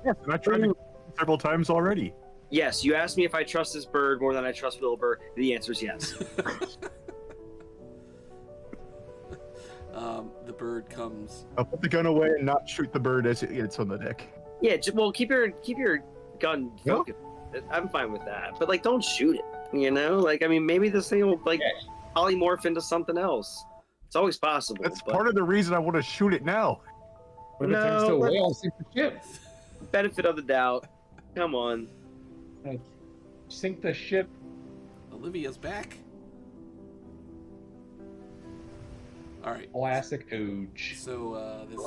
Yes, and I tried to several times already. Yes, you asked me if I trust this bird more than I trust Wilbur. The answer is yes. The bird comes. I'll put the gun away and not shoot the bird as it gets on the deck. Yeah, well, keep your gun No. focused. I'm fine with that, but like, don't shoot it. You know, like, I mean, maybe this thing will like polymorph into something else. It's always possible. That's but part of the reason I want to shoot it now. What if it turns to a whale and sink the ship? benefit of the doubt. Come on. Like, sink the ship. Olivia's back. All right. Classic Ooge. So this.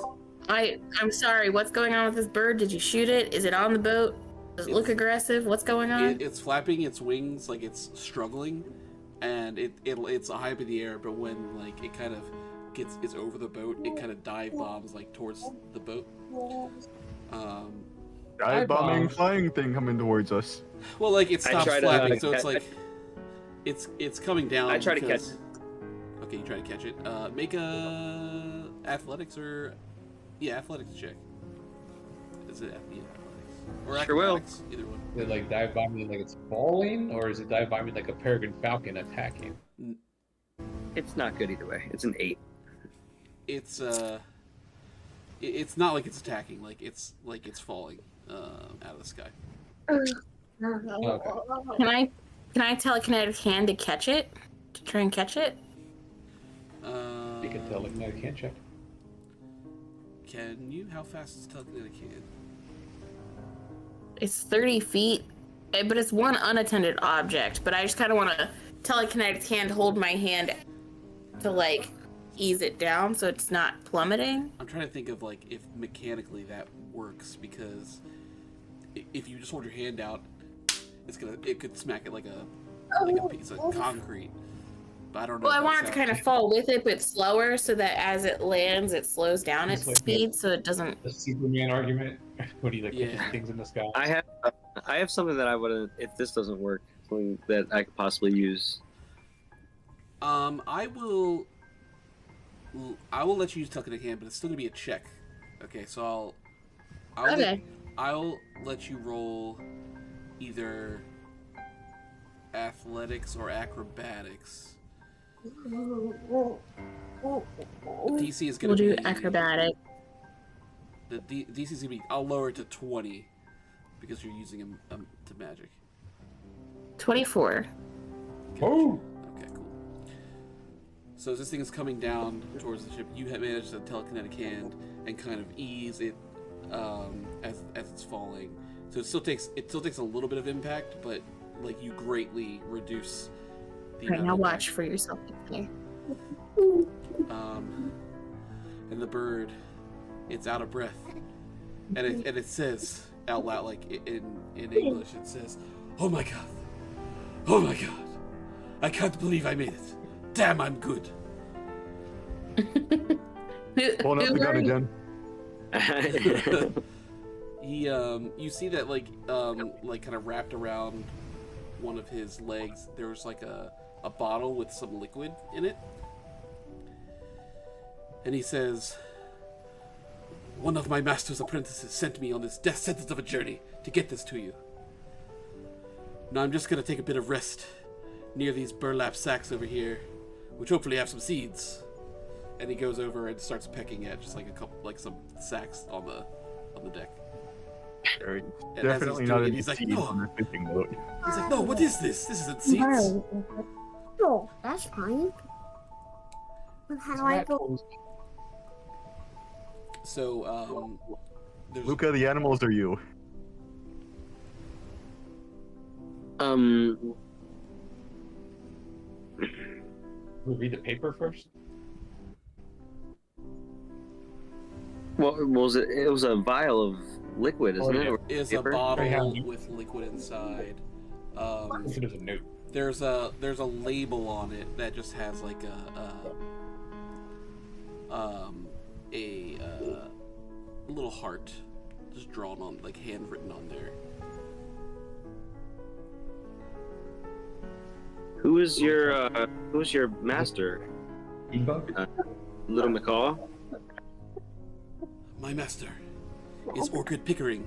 I'm sorry. What's going on with this bird? Did you shoot it? Is it on the boat? Does it look aggressive? What's going on? It's flapping its wings like it's struggling, and it's high up in the air. But when like it kind of it's over the boat, it kind of dive bombs like towards the boat. Dive bombing flying thing coming towards us. Well, like it stops try to, flapping, so it's like it's coming down. I try to because- catch it. Okay, you try to catch it. Make a athletics or athletics check. Is it athletics or Sure will. acrobatics? Either one. Is it like dive bombing like it's falling, or is it dive bombing like a peregrine falcon attacking? It's not good either way. It's an 8. It's it's not like it's attacking. Like it's falling out of the sky. Okay. Can I telekinetic hand to catch it? To try and catch it? You can tell I can't check. Can you? How fast is telekinetic hand? It's 30 feet, but it's one unattended object. But I just kind of want to telekinetic hand hold my hand to like ease it down so it's not plummeting. I'm trying to think of like if mechanically that works, because if you just hold your hand out, it could smack it like a piece of concrete. But I don't know. Well, I want it to kind of fall with it, but slower, so that as it lands, it slows down its speed, so it doesn't. The Superman argument. What do you like? Yeah. Things in the sky. I have something that I would, if this doesn't work, something that I could possibly use. I will let you use telekinetic hand, but it's still gonna be a check. Okay, so I'll let you roll either athletics or acrobatics. DC is gonna We'll do be acrobatic. The DC is gonna be. I'll lower it to 20 because you're using him to magic. 24. Oh. Okay, cool. So as this thing is coming down towards the ship, you have managed to telekinetic hand and kind of ease it as it's falling. So it still takes a little bit of impact, but like you greatly reduce the Right, amount now of watch for yourself there. and the bird, it's out of breath, and it says out loud, like in English, it says, "Oh my god, oh my god, I can't believe I made it. Damn, I'm good." Pulling up the gun again. You see that like kind of wrapped around one of his legs, there was like a bottle with some liquid in it. And he says, "One of my master's apprentices sent me on this death sentence of a journey to get this to you. Now I'm just gonna take a bit of rest near these burlap sacks over here, which hopefully have some seeds." And he goes over and starts pecking at just like some sacks on the deck. Very- And as Definitely he's not doing a it, he's like, seed "No." on the fishing boat. He's like, "No, what is this? This isn't seeds." Oh, that's fine. How do I go? So, there's Luca, the animals are you. We'll read the paper first. What was it? It was a vial of liquid, isn't Oh, it? yeah. Or is a paper? bottle with liquid inside. There's a note. There's a label on it that just has like a little heart just drawn on, like handwritten on there. Who's your master? Bug? Little Macaw? My master is Orchid Pickering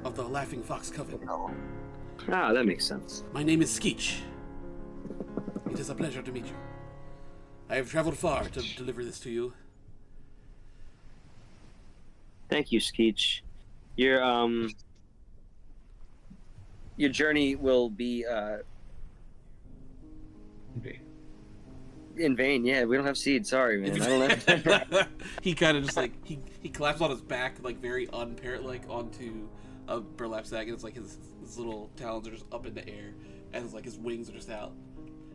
of the Laughing Fox Coven. Ah, that makes sense. My name is Skeech. It is a pleasure to meet you. I have traveled far to deliver this to you. Thank you, Skeech. Your journey will be in vain. Yeah, we don't have seeds. Sorry, man. I don't know. He kind of just like he claps on his back, like very unparrot like onto a burlap sack, and it's like his little talons are just up in the air, and it's like his wings are just out,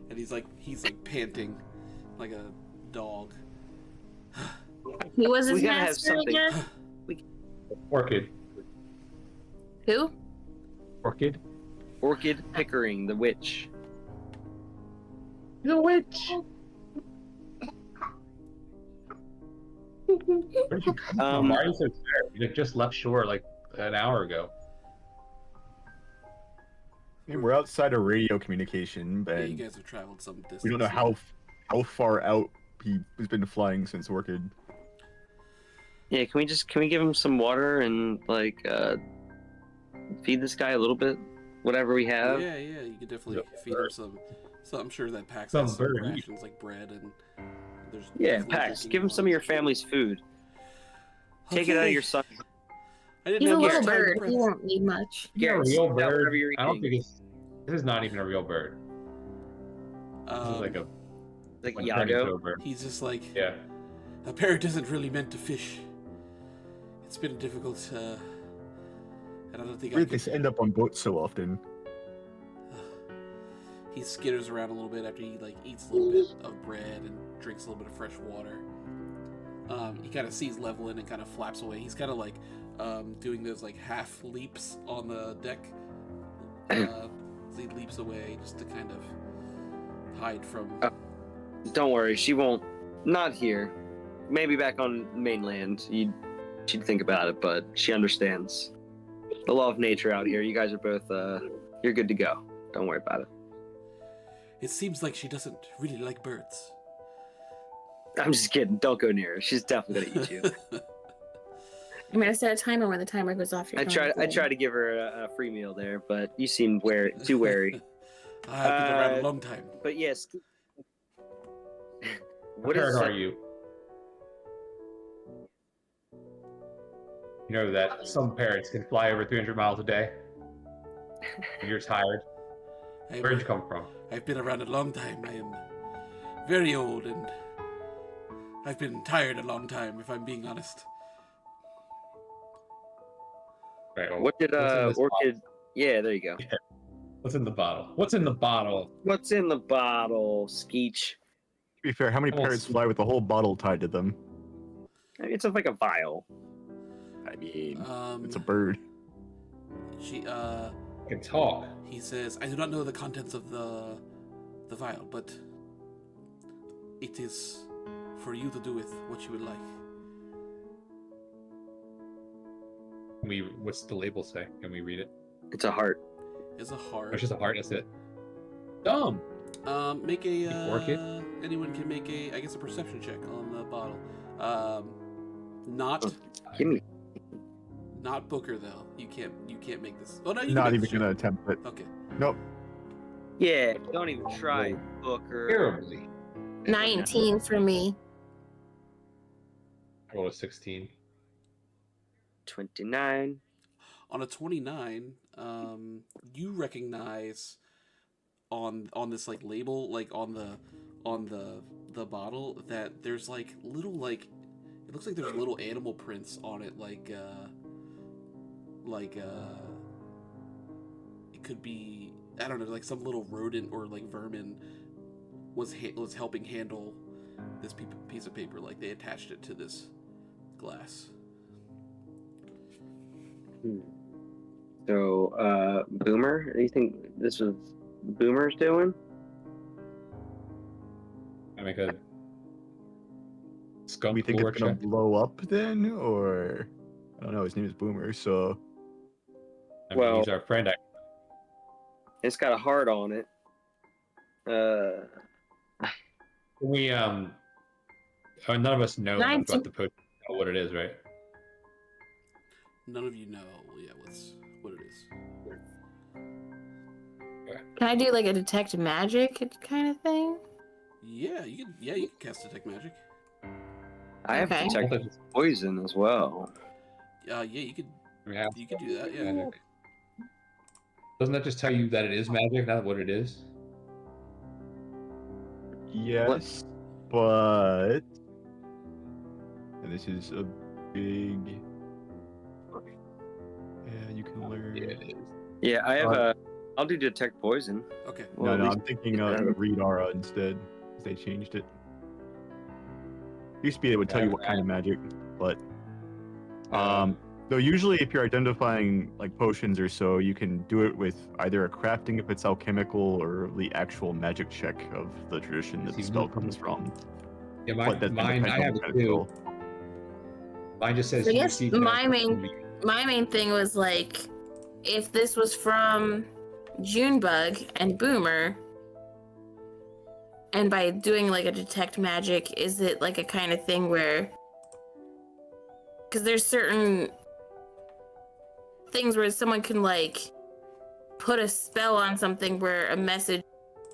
and he's like panting like a dog. Who was his We gotta have master something. again? Orchid. Who? Orchid? Orchid Pickering, the witch. The witch. Where'd you come from? Why are you so tired? You just left shore like an hour ago. I mean, we're outside of radio communication, Yeah, you and guys have traveled some distance. we don't know how far out he's been flying since Orchid. Yeah, can we give him some water and like feed this guy a little bit, whatever we have? Yeah, you could definitely feed him some. So I'm sure that Pax Some has some bird. rations like bread and there's Yeah, definitely Pax, drinking give him some of water. your family's food. Take it out of Okay. your son. I didn't He's a have much little time to bird. press. He won't need much. You're a Garrett, real sit down bird. wherever you're I don't eating. think it's. This is not even a real bird. This is like a Like one turning into a Yago. bird. He's just like, Yeah. a parrot isn't really meant to fish. It's been difficult, and I don't think I Weird could... they end up on boats so often. He skitters around a little bit after he like eats a little bit of bread and drinks a little bit of fresh water. He kind of sees Levelin and kind of flaps away. He's kind of like doing those like half leaps on the deck. So he leaps away just to kind of hide from. Don't worry, she won't. Not here. Maybe back on mainland. She'd think about it, but she understands the law of nature out here. You guys are both. You're good to go. Don't worry about it. It seems like she doesn't really like birds. I'm just kidding. Don't go near her. She's definitely gonna eat you. I'm gonna set a timer when the timer goes off. I try to give her a free meal there, but you seem too wary. I've been around a long time. But yes. What What is bird are you? You know that some parrots can fly over 300 miles a day. And you're tired. Where'd you come from? I've been around a long time. I am very old and I've been tired a long time, if I'm being honest. Right, well, What did what's in this Orchid? bottle? Yeah, there you go. What's in the bottle? What's in the bottle? What's in the bottle, Skeech? To be fair, how many Well, parrots fly with a whole bottle tied to them? It's like a vial. I mean, it's a Um, bird. she I can talk. he says, I do not know the contents of the vial, but it is for you to do with what you would like. What's the label say? Can we read it? It's a heart. It's a heart. It's just a heart, that's it. Dumb. Make a Orchid? anyone can make a a perception check on the bottle. Give me. Not Booker though. You can't make this. Oh no, you Not can make even this gonna check. attempt it. Okay. Nope. Yeah, don't even try, Booker. Terribly. 19 for me. Roll a 16. 29. On a 29, you recognize on this like label, like on the bottle, that there's like little like it looks like there's little animal prints on it, like it could be, I don't know, like some little rodent or like vermin was helping handle this piece of paper. Like they attached it to this glass. So, Boomer, do you think this was Boomer's doing? I make a skunk We think lore it's gonna check. blow up then, or I don't know. His name is Boomer, so I mean, Well- he's our friend. It's got a heart on it. We none of us know enough 19. about the potion, know what it is, right? None of you know, yeah, what it is. Can I do like a detect magic kind of thing? Yeah, you can cast detect magic. I have Okay. detect poison as well. Yeah, you could We have do that. Yeah. magic. Doesn't that just tell you that it is magic, not what it is? yes, but and this is a big. Yeah, you can learn. Yeah, it is. Yeah, I have I'll do detect poison. Okay. Well, at no, least- I'm thinking read aura instead. 'Cause they changed it. Used to be able to tell you what kind of magic, but though usually if you're identifying like potions or so, you can do it with either a crafting if it's alchemical or the actual magic check of the tradition that the spell comes from. Yeah, But that mine depends I on have the kind it of too. spell. Mine just says I you guess receive my magic. My main thing was like, if this was from Junebug and Boomer, and by doing like a detect magic, is it like a kind of thing where, because there's certain things where someone can like put a spell on something where a message,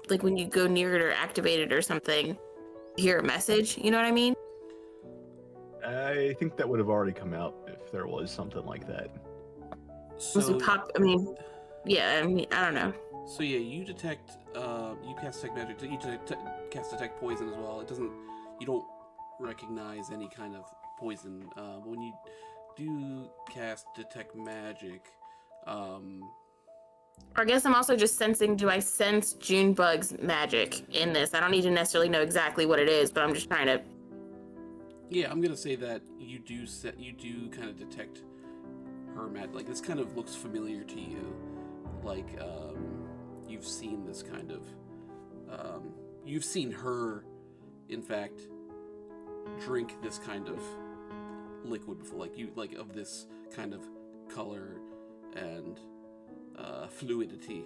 like when you go near it or activate it or something, you hear a message, you know what I mean? I think that would have already come out if there was something like that. Was he So pop? I mean, yeah. I mean, I don't know. So yeah, you detect, you cast detect magic. You cast detect poison as well. It doesn't, you don't recognize any kind of poison. When you do cast detect magic, Or I guess I'm also just sensing. Do I sense Junebug's magic in this? I don't need to necessarily know exactly what it is, but I'm just trying to. yeah, I'm gonna say that you do kind of detect her magic. Like this kind of looks familiar to you, like you've seen this kind of, you've seen her, in fact, drink this kind of liquid before, like of this kind of color and fluidity.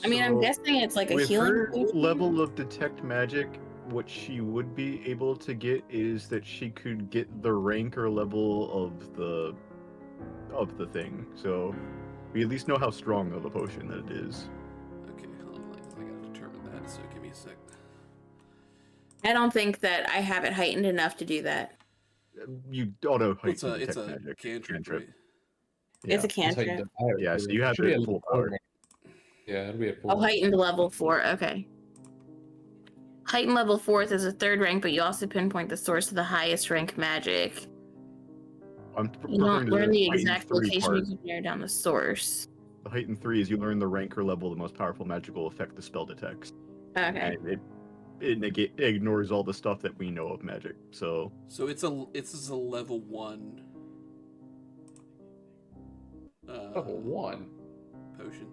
I mean, I'm So, guessing it's like a with healing her potion. level of detect magic, what she would be able to get is that she could get the rank or level of the thing. So we at least know how strong of a potion that it is. Okay, hold on, I gotta determine that. So give me a sec. I don't think that I have it heightened enough to do that. You auto heighten It's a detect magic. cantrip, right? Yeah. It's a That's how you cantrip. do it. Yeah, so you have Should be it a full level power. 4. Yeah, it'll be a Oh, 4. heightened level 4. Okay. Heightened level 4th is a 3rd rank, but you also pinpoint the source of the highest rank magic. I'm You don't referring to learn the heightened exact 3 location. part. You can narrow down the source. The heightened 3 is you learn the rank or level of the most powerful magical effect the spell detects. Okay. And it ignores all the stuff that we know of magic. So So it's a level 1. Level 1. Potion.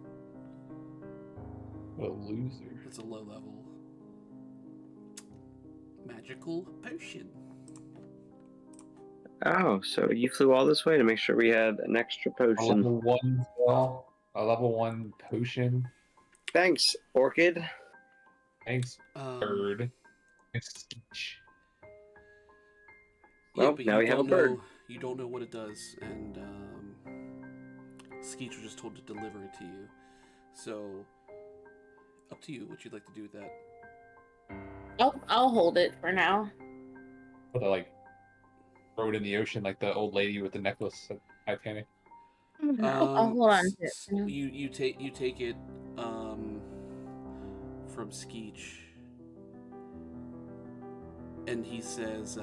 What a loser. It's a low level magical potion. Oh, so you flew all this way to make sure we had an extra A potion. level 1 spell. A level 1 potion. Thanks, Orchid. Thanks, bird. Thanks, Skeech. Yeah, Well, but now you we have don't a bird. know. You don't know what it does, and Skeech was just told to deliver it to you. So, up to you what you'd like to do with that. I'll hold it for now. But I like throw it in the ocean like the old lady with the necklace at Titanic. I'll hold on to it for now. You take it from Skeech, and he says,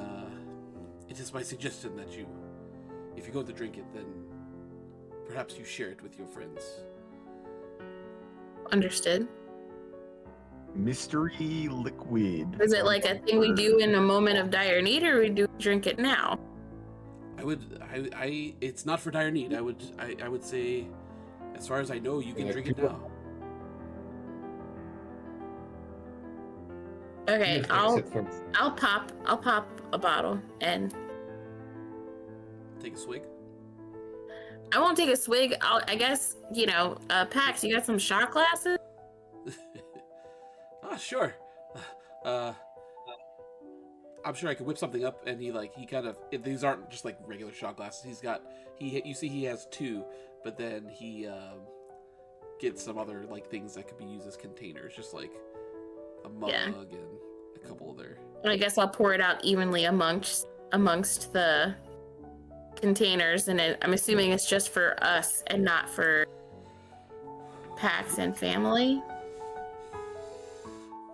"It is my suggestion that if you're going to drink it, then perhaps you share it with your friends." Understood. mystery liquid. Is it like a thing we do in a moment of dire need, or we do drink it now? It's not for dire need. I would say, as far as I know, you can Yeah, drink it now. Okay, You fix I'll it for- pop a bottle, and Take a swig. I won't take a swig. I guess, Pax, you got some shot glasses? Sure. I'm sure I could whip something up, and he kind of. These aren't just like regular shot glasses. You see he has 2, but then he gets some other things that could be used as containers, just like a mug and a couple other. I guess I'll pour it out evenly amongst the containers, and I'm assuming it's just for us and not for Pax and family.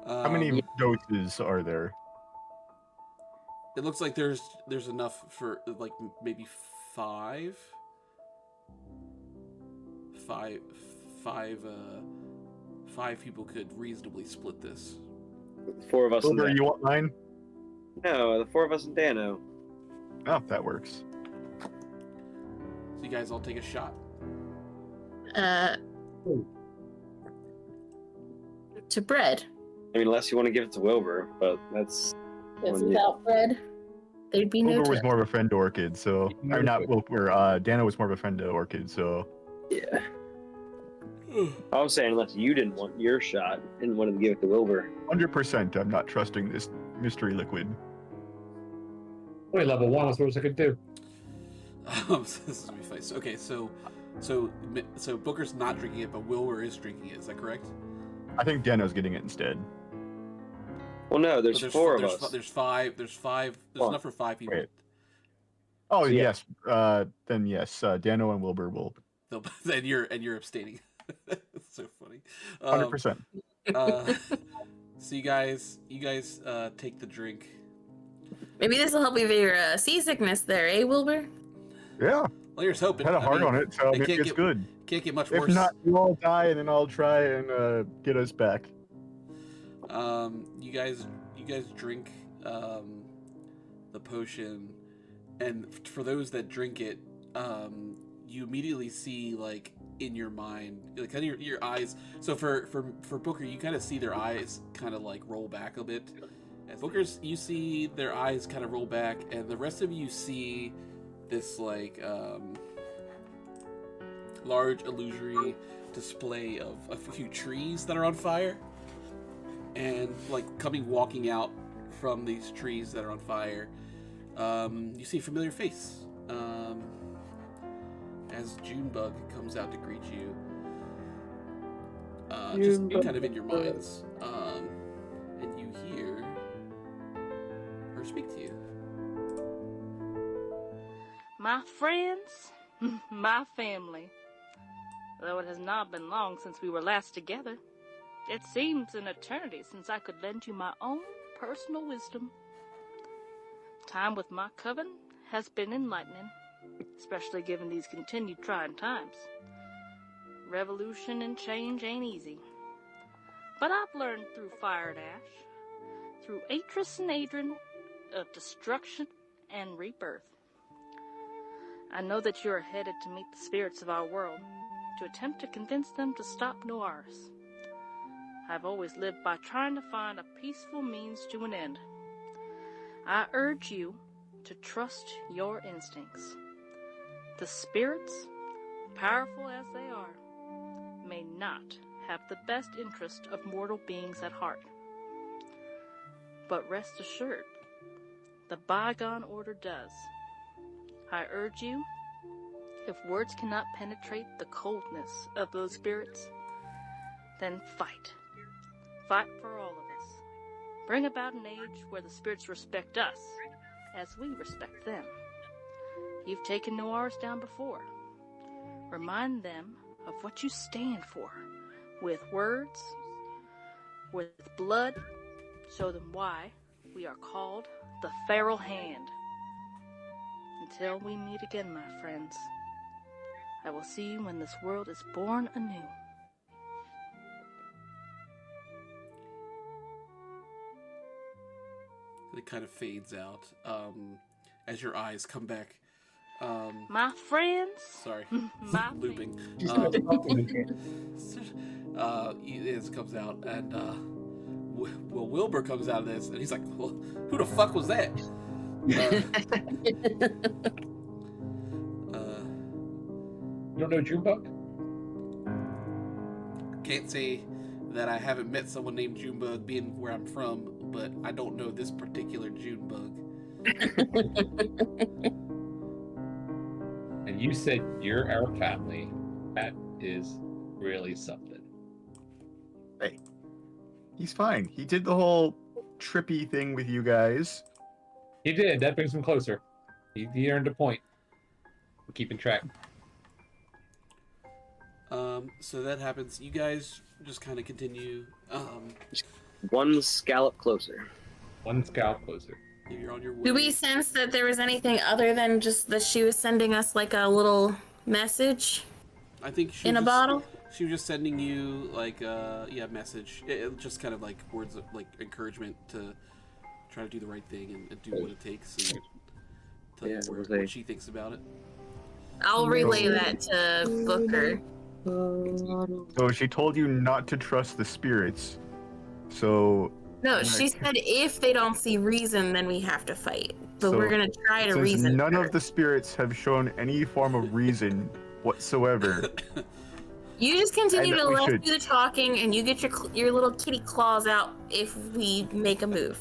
How many doses are there? It looks like there's enough for maybe 5. Five people could reasonably split this. 4 of us and Silver, Dano. you want mine? No, the 4 of us and Dano. Oh, that works. So you guys all take a shot. To bread. I mean, unless you want to give it to Wilbur, but that's... Because on you. without bread, there'd be no Wilbur was toast. more of a friend to Orchid, so or not Wilbur. Dana was more of a friend to Orchid, so Yeah. I was saying, unless you didn't want your shot and wanted to give it to Wilbur. 100%. I'm not trusting this mystery liquid. Wait, level 1, that's what I could do. This is gonna be funny. Okay, so Booker's not drinking it, but Wilbur is drinking it. Is that correct? I think Dano's getting it instead. Well, no, But there's four of there's, us. There's five. There's five. There's Well, enough for 5 people. wait. Oh So, yeah. yes. Then yes. Dano and Wilbur will. And you're abstaining. That's so funny. 100%. So you guys take the drink. Maybe this will help with your seasickness there, eh, Wilbur? Yeah. Well, you're just hoping. Had a heart on it, so it maybe can't it's get- good. Can't get much If worse. not, you all die, and then I'll try and get us back. You guys drink the potion, and for those that drink it, you immediately see, like, in your mind, like, kind of your eyes. So for Booker, you kind of see their eyes kind of like roll back a bit. And Booker's, you see their eyes kind of roll back, and the rest of you see this like large illusory display of a few trees that are on fire, and like walking out from these trees that are on fire, you see a familiar face. As Junebug comes out to greet you, just kind of in your minds, and you hear her speak to you. My friends, my family. Though it has not been long since we were last together, it seems an eternity since I could lend you my own personal wisdom. Time with my coven has been enlightening, especially given these continued trying times. Revolution and change ain't easy. But I've learned through fire and ash, through Atris and Adrian, of destruction and rebirth. I know that you are headed to meet the spirits of our world, to attempt to convince them to stop Noaris. I've always lived by trying to find a peaceful means to an end. I urge you to trust your instincts. The spirits, powerful as they are, may not have the best interest of mortal beings at heart. But rest assured, the Bygone Order does. I urge you, if words cannot penetrate the coldness of those spirits, then fight. Fight for all of us. Bring about an age where the spirits respect us as we respect them. You've taken Noaris down before. Remind them of what you stand for, with words, with blood. Show them why we are called the Feral Hand. Until we meet again, my friends, I will see you when this world is born anew. It kind of fades out as your eyes come back. My friends, Sorry, my looping. It comes out, and well, Wilbur comes out of this, and he's like, "Well, who the fuck was that?" You don't know Junebug? Can't say that I haven't met someone named Junebug, being where I'm from, but I don't know this particular Junebug. And you said you're our family. That is really something. Hey, he's fine. He did the whole trippy thing with you guys. He did. That brings him closer. He earned a point. We're keeping track. So that happens. You guys just kind of continue. One scallop closer. One scout closer. You're on your way. Do we sense that there was anything other than just that she was sending us like a little message I think she in was a just- bottle? She was just sending you like message. It just kind of like words of like encouragement to try to do the right thing and do what it takes and tell you Yeah, what they- she thinks about it. I'll relay that to Booker. So she told you not to trust the spirits. So No, she said if they don't see reason, then we have to fight. But So, we're gonna try to since reason. none her. of the spirits have shown any form of reason whatsoever, You just continue And to we let us should- do the talking, and you get your little kitty claws out if we make a move.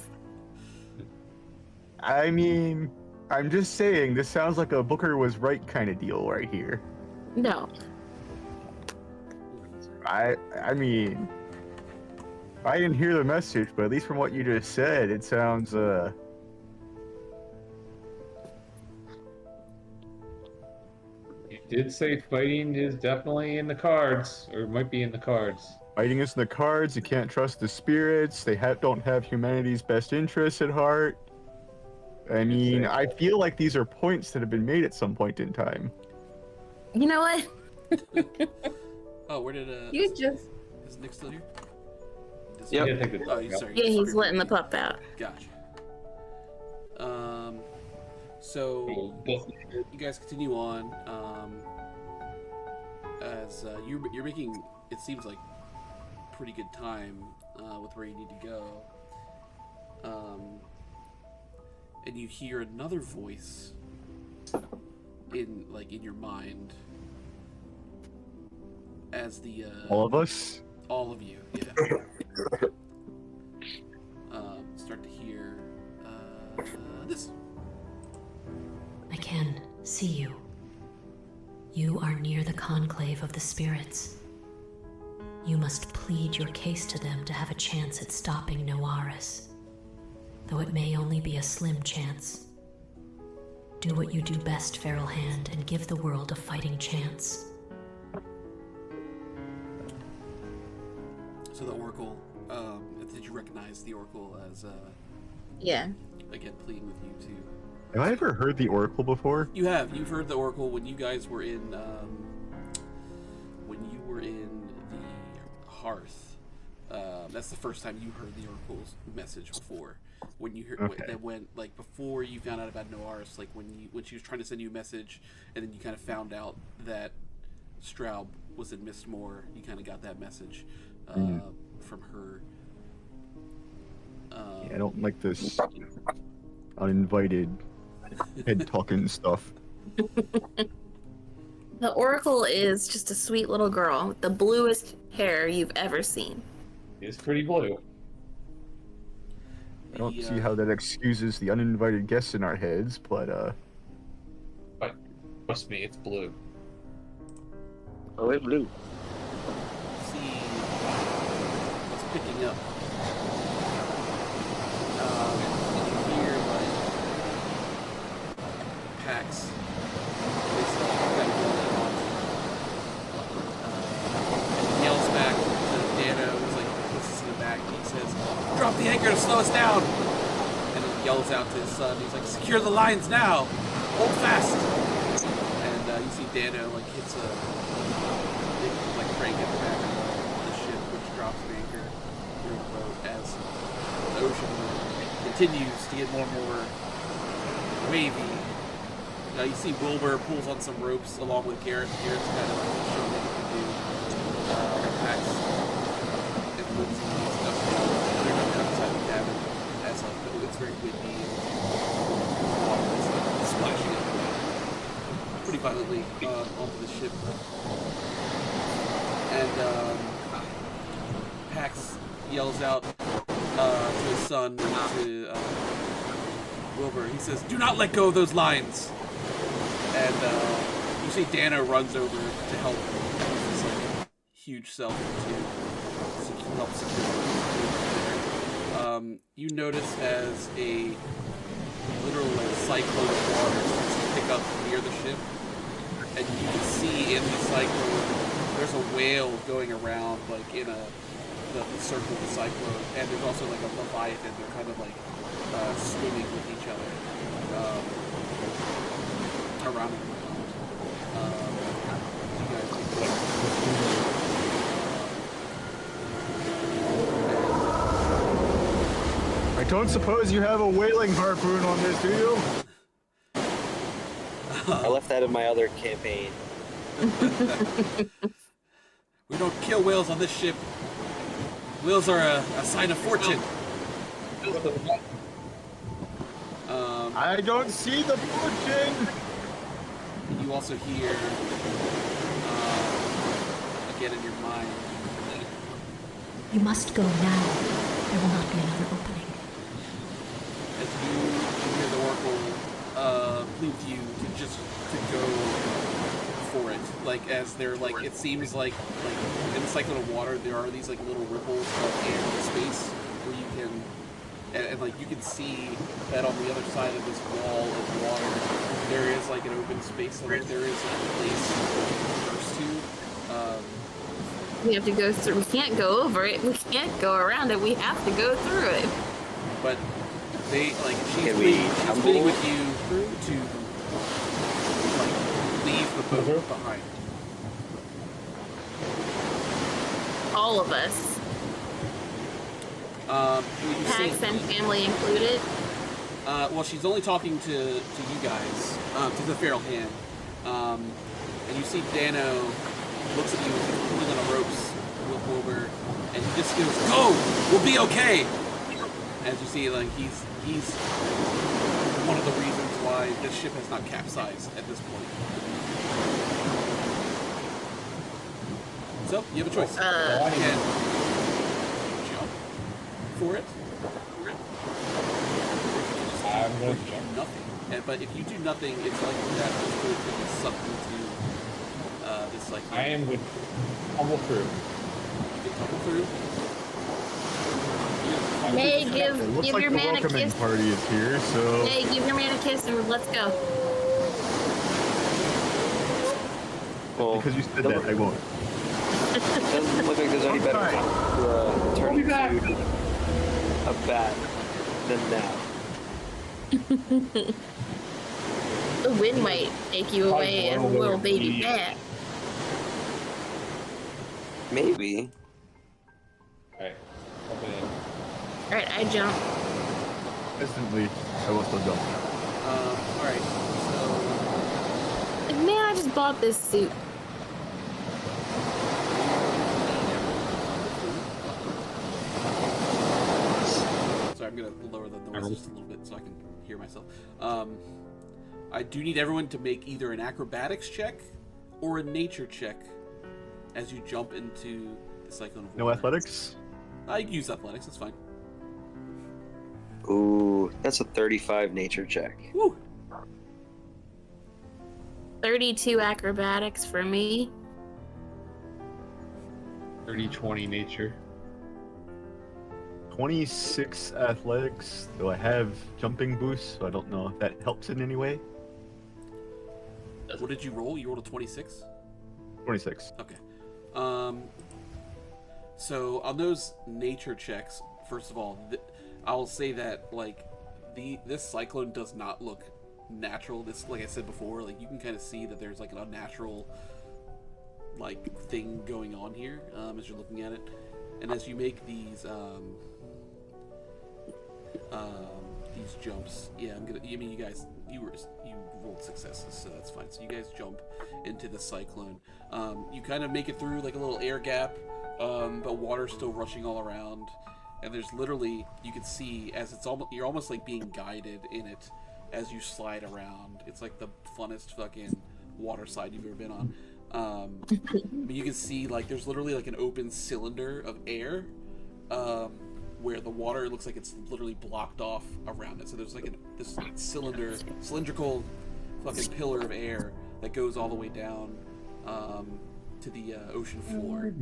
I mean, I'm just saying, this sounds like a Booker was right kind of deal right here. No. I mean, I didn't hear the message, but at least from what you just said, it sounds You did say fighting is definitely in the cards, or might be in the cards. fighting is in the cards. You can't trust the spirits. They don't have humanity's best interests at heart. I mean, I feel like these are points that have been made at some point in time. You know what? Oh, where did You just. is Nick still here? Yep. Yeah, I think that- Oh, sorry. Yeah, he's letting the pup out. Gotcha. So you guys continue on. As you're making, it seems like pretty good time with where you need to go. And you hear another voice in your mind as the All of us? all of you, yeah. Start to hear this. I can see you. You are near the conclave of the spirits. You must plead your case to them to have a chance at stopping Noaris, though it may only be a slim chance. Do what you do best, Feral Hand, and give the world a fighting chance. So the Oracle, did you recognize the Oracle as, Yeah. again, pleading with you to... Have I ever heard the Oracle before? You have. You've heard the Oracle when you guys were in, the Hearth. That's the first time you heard the Oracle's message before. When you heard, that went, like, before you found out about Noaris, like, when she was trying to send you a message, and then you kind of found out that Straub was in Mistmore, you kind of got that message. From her. Yeah, I don't like this uninvited head talking stuff. The Oracle is just a sweet little girl with the bluest hair you've ever seen. It's pretty blue. I don't see how that excuses the uninvited guests in our heads, but But trust me, it's blue. Oh, it blew. See what's picking up. And you hear like Pax basically kind of yelling off. And he yells back to Dano, who's like pushes in the back, and he says, "Drop the anchor to slow us down!" And he yells out to his son. He's like, "Secure the lines now! Hold fast!" And you see Dano like hits a like crank at the back of the ship, which drops the anchor through the boat as the ocean continues to get more and more wavy. You see Wilbur pulls on some ropes along with Garrett. Garrett's kind of like showing what he can do. Pax and Lindsay and stuff. They're coming outside the cabin as like it's very windy and water is like splashing up pretty violently onto the ship. And Pax yells out to his son, to Wilbur. He says, "Do not let go of those lines." And you see Dano runs over to help his like, huge self to help secure there. You notice as a literal like cyclone of water starts to pick up near the ship, and you can see in the cyclone there's a whale going around like in the circle of the cyclone, and there's also like a leviathan. They're kind of like swimming with each other around and around. You guys I don't suppose you have a whaling harpoon on this, do you? I left that in my other campaign. We don't kill whales on this ship. Whales are a sign of fortune. I don't see the fortune! You also hear, again in your mind, You must go now. There will not be another opening. as you hear the Oracle plead to you to go for it. like as they're like, it seems like in the cycle of water, there are these like little ripples of air and space where you can, and like you can see that on the other side of this wall of water, there is like an open space, so like there is like a place that you can traverse to. We have to go through. We can't go over it. We can't go around it. We have to go through it. But they like she's Can we pleading with you to like leave the boat behind. All of us, You see- Pax and family included. well, she's only talking to you guys, to the feral hand, and you see Dano looks at you as he's pulling on the ropes with Wilbur, and he just goes, "Go! We'll be okay." As you see, like he's one of the reasons why this ship has not capsized at this point. So you have a choice. You can jump for it. I'm Or going you to can jump. do nothing. But if you do nothing, it's likely that this boat could be sucked into this like. I am going to tumble through. You can tumble through. May It looks give like your the man a welcoming kiss. party is here, so Hey, give your man a kiss and let's go. Well, because you said that, I won't. doesn't look like there's any better time to turn into a bat than now. The wind might take you away as a little baby bat. Maybe. Alright. Open it. Alright, I jump. Instantly, I will still jump. Alright, so Like, man, I just bought this suit. sorry, I'm gonna lower the noise just a little bit so I can hear myself. I do need everyone to make either an acrobatics check or a nature check as you jump into the cyclone of No water. athletics? I use athletics, that's fine. Ooh, that's a 35 nature check. Woo! 32 acrobatics for me. 30-20 nature. 26 athletics, though I have jumping boost, so I don't know if that helps in any way. What did you roll? You rolled a 26? 26. Okay. So on those nature checks, first of all, I'll say that like this cyclone does not look natural. This, like I said before, like you can kind of see that there's like an unnatural like thing going on here as you're looking at it, and as you make these jumps, yeah, I mean, you guys, you rolled successes, so that's fine. So you guys jump into the cyclone. You kind of make it through like a little air gap, but water's still rushing all around, and there's literally, you can see as you're almost like being guided in it as you slide around. It's like the funnest fucking water slide you've ever been on. But you can see like there's literally like an open cylinder of air, where the water looks like it's literally blocked off around it. So there's like this cylindrical fucking pillar of air that goes all the way down to the ocean floor.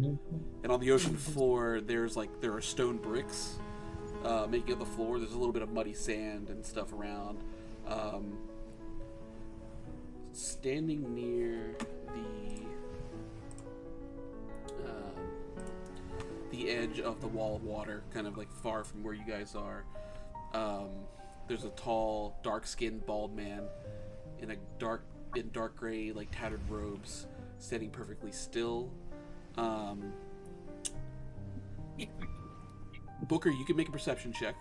And on the ocean floor, there are stone bricks making up the floor. There's a little bit of muddy sand and stuff around. Standing near the edge of the wall of water, kind of like far from where you guys are, there's a tall, dark-skinned, bald man in dark gray, like tattered robes, standing perfectly still. Booker, you can make a perception check.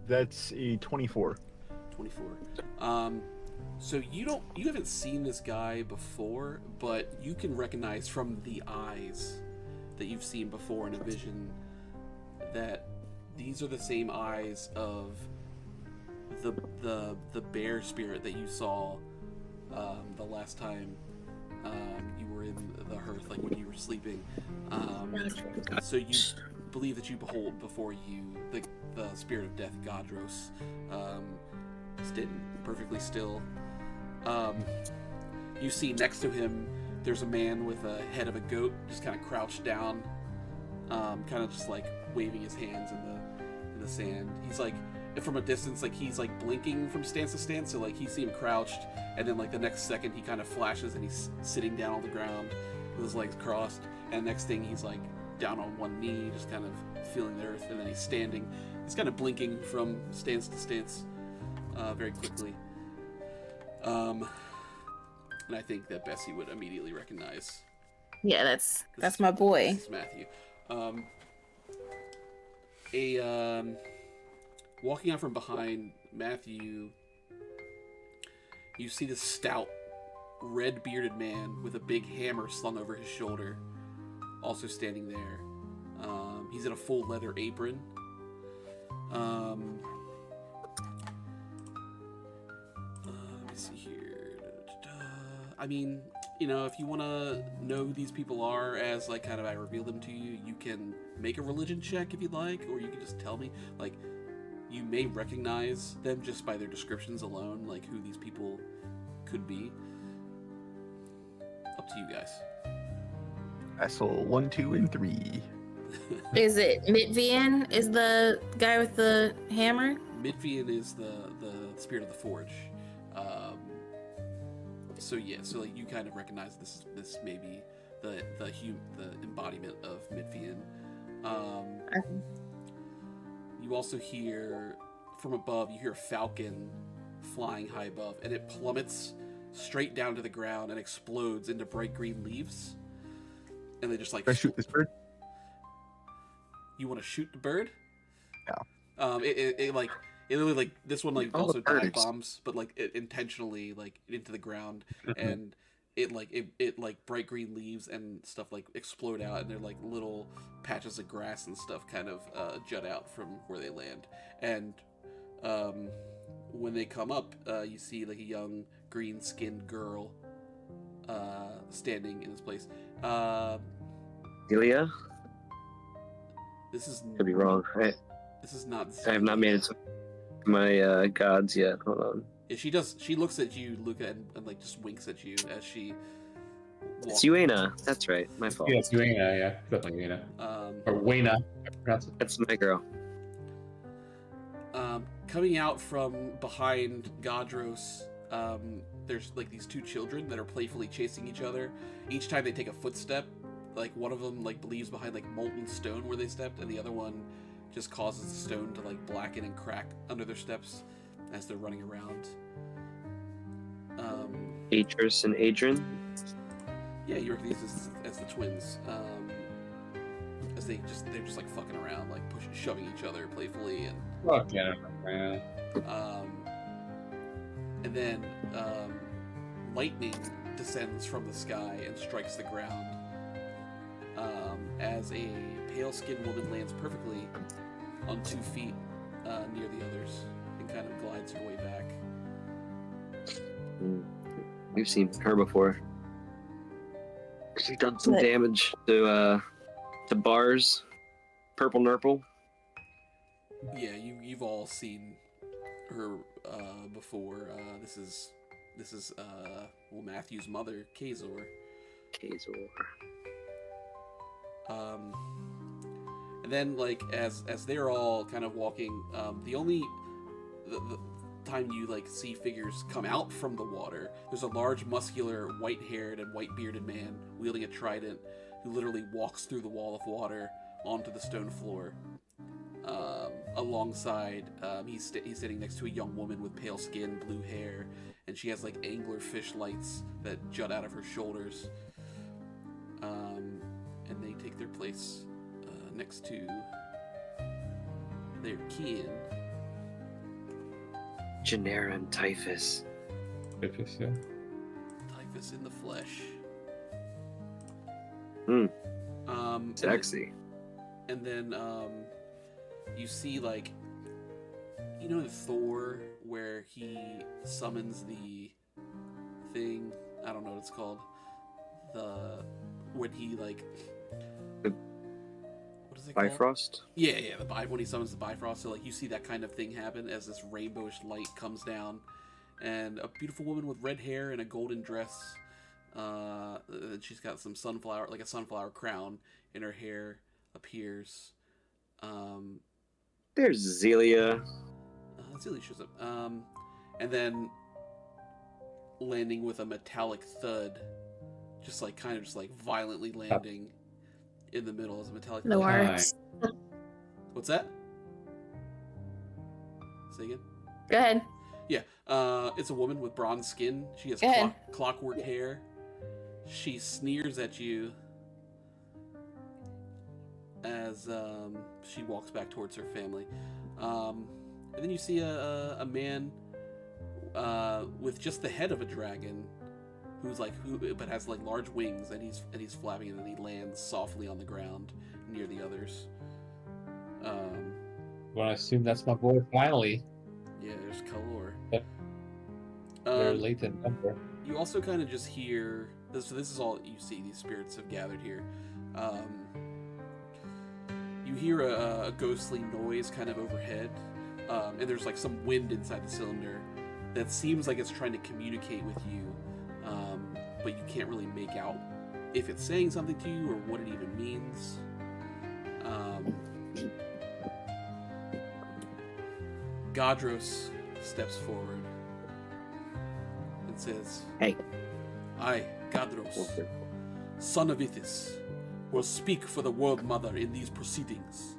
That's a 24. 24. So you haven't seen this guy before, but you can recognize from the eyes that you've seen before in a vision that these are the same eyes of the bear spirit that you saw the last time you were in the hearth, like when you were sleeping. So believe that you behold before you the spirit of death, Godros, standing perfectly still. You see next to him, there's a man with a head of a goat, just kind of crouched down, kind of just like waving his hands in the sand. He's like, from a distance, like he's like blinking from stance to stance, so like you see him crouched, and then like the next second he kind of flashes and he's sitting down on the ground with his legs crossed, and next thing he's like down on one knee, just kind of feeling the earth, and then he's standing. He's kind of blinking from stance to stance, very quickly. And I think that Bessie would immediately recognize. Yeah, that's my boy. This is Matthew. Walking out from behind Matthew, you see this stout, red-bearded man with a big hammer slung over his shoulder, also standing there. He's in a full leather apron. Let me see here. I mean, you know, if you want to know who these people are as, like, kind of I reveal them to you, you can make a religion check if you'd like, or you can just tell me. Like, you may recognize them just by their descriptions alone, like who these people could be. Up to you guys. Asshole 1, 2, and 3. Is it Mitvian? Is the guy with the hammer? Midvian is the spirit of the forge. So yeah, so like you kind of recognize this may be the embodiment of Midvian. You also hear from above. You hear a falcon flying high above, and it plummets straight down to the ground and explodes into bright green leaves. And they just like. Can I shoot this bird? You want to shoot the bird? Yeah. It literally like this one like Oh, also the dive birds. bombs, but like it intentionally like into the ground, and it like bright green leaves and stuff like explode out, and they're like little patches of grass and stuff kind of jut out from where they land, and when they come up, you see like a young green-skinned girl standing in this place. Delia? This is Could be wrong. This is not. I have not made it to my gods yet. Hold on. Yeah, she does. She looks at you, Luca, and like just winks at you as she. It's Uena. That's right. My fault. Yeah, it's Uena, yeah. Definitely Uena. Or Wena, I pronounce it. That's my girl. Coming out from behind Godros, there's like these two children that are playfully chasing each other. Each time they take a footstep, like one of them like leaves behind like molten stone where they stepped, and the other one just causes the stone to like blacken and crack under their steps as they're running around. Atris and Adrian. Yeah, you recognize as the twins. As they're just like fucking around, like shoving each other playfully, and Fuck yeah, man. and then lightning descends from the sky and strikes the ground. As a pale-skinned woman lands perfectly on 2 feet near the others and kind of glides her way back. We've seen her before. She's done some What? damage to bars. Purple Nurple. Yeah, you've all seen her before. This is Matthew's mother, Kazor. Kazor. And then like as they're all kind of walking, the time you like see figures come out from the water, there's a large, muscular, white-haired and white-bearded man wielding a trident who literally walks through the wall of water onto the stone floor. Alongside, he's sitting next to a young woman with pale skin, blue hair, and she has like anglerfish lights that jut out of her shoulders. And they take their place next to their kin. Genera and Typhus. Typhus, yeah. Typhus in the flesh. Sexy. And then you see like, you know, Thor, where he summons the thing. I don't know what it's called. When he like what is it called? Bifrost. Yeah, when he summons the Bifrost, so like you see that kind of thing happen as this rainbowish light comes down, and a beautiful woman with red hair and a golden dress. She's got some sunflower, like a sunflower crown in her hair, appears. There's Zelia. Zelia shows up. And then landing with a metallic thud, just like violently landing in the middle as a metallic thud. Noaris. What's that? Say again? Go ahead. Yeah, it's a woman with bronze skin. She has clockwork hair. She sneers at you as she walks back towards her family. And then you see a man with just the head of a dragon, but has like large wings, and he's flapping, and then he lands softly on the ground near the others. Well, I assume that's my boy finally. Yeah, there's Kalor. They're late to number. You also kind of just hear this. So this is all you see. These spirits have gathered here. You hear a ghostly noise kind of overhead, and there's like some wind inside the cylinder that seems like it's trying to communicate with you, but you can't really make out if it's saying something to you or what it even means. Gadros steps forward and says, "Hey, I, Gadros, son of Ithis, will speak for the World Mother in these proceedings.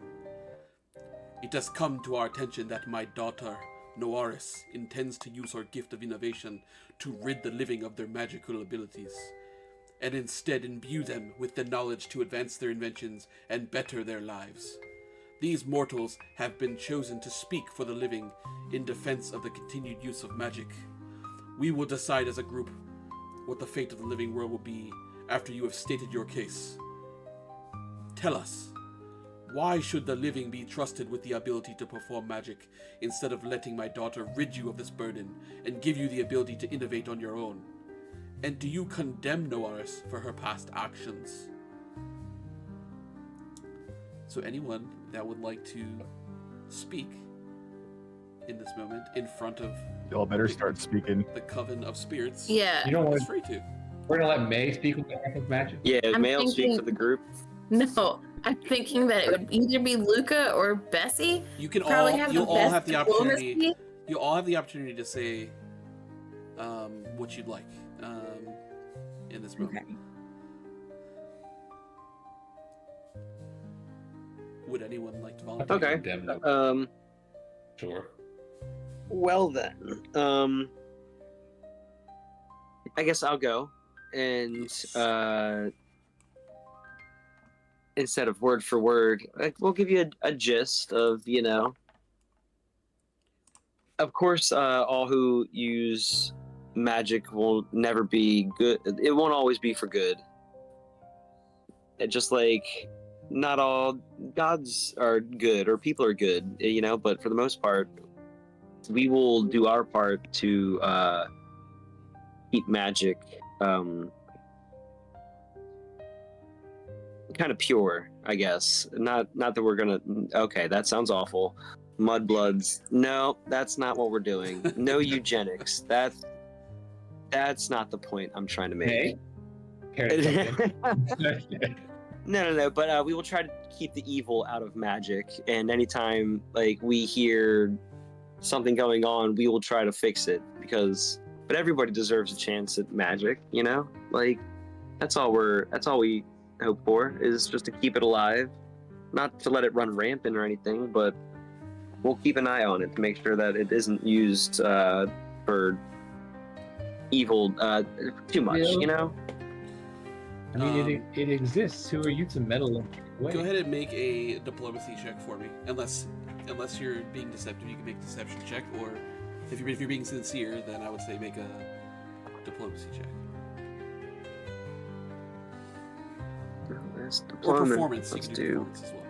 It has come to our attention that my daughter, Noaris, intends to use her gift of innovation to rid the living of their magical abilities, and instead imbue them with the knowledge to advance their inventions and better their lives. These mortals have been chosen to speak for the living in defense of the continued use of magic. We will decide as a group what the fate of the living world will be after you have stated your case. Tell us, why should the living be trusted with the ability to perform magic instead of letting my daughter rid you of this burden and give you the ability to innovate on your own? And do you condemn Noaris for her past actions?" So anyone that would like to speak in this moment in front of Y'all better start speaking. the Coven of Spirits, Yeah. You know what? is free to. We're gonna let May speak with the Act of Magic. yeah, I'm May will speak thinking- for the group. No, I'm thinking that it would either be Luca or Bessie. You can Probably all have you'll the all best have the opportunity. diplomacy. You all have the opportunity to say what you'd like in this moment. Okay. Would anyone like to volunteer? Okay. Condemn them. Um. Sure. Well then, I guess I'll go, and instead of word for word, we'll give you a gist of, Of course, all who use magic will never be good. It won't always be for good. Just like not all gods are good or people are good, but for the most part, we will do our part to keep magic kind of pure, I guess. Not that we're gonna. Okay, that sounds awful. Mudbloods. No, that's not what we're doing. No eugenics. That's not the point I'm trying to make. May? Care to jump in? No. But we will try to keep the evil out of magic. And anytime we hear something going on, we will try to fix it but everybody deserves a chance at magic, that's all we hope for, is just to keep it alive, not to let it run rampant or anything, but we'll keep an eye on it to make sure that it isn't used for evil too much, Yeah. I mean, it exists. Who are you to meddle in? Go ahead and make a diplomacy check for me. Unless you're being deceptive, you can make a deception check. Or if you're being sincere, then I would say make a diplomacy check. Or performance. Let's You can do performance as well.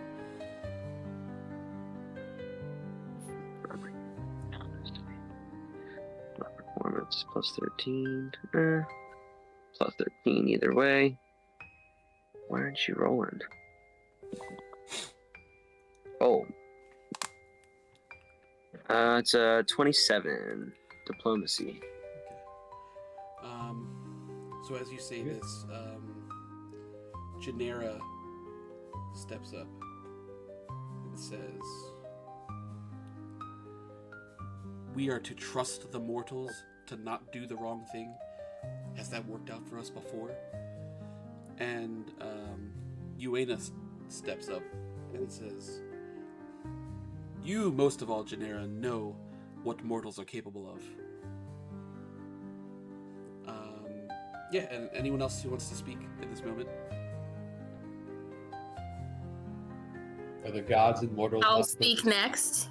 Performance plus 13. Plus 13 either way. Why aren't you rolling? It's a 27 diplomacy. Okay. So as you say this, Genera steps up and says, "We are to trust the mortals to not do the wrong thing. Has that worked out for us before?" And Uena steps up and says, "You, most of all, Genera, know what mortals are capable of." Yeah, and anyone else who wants to speak at this moment? Are the gods and mortals? I'll not speak next.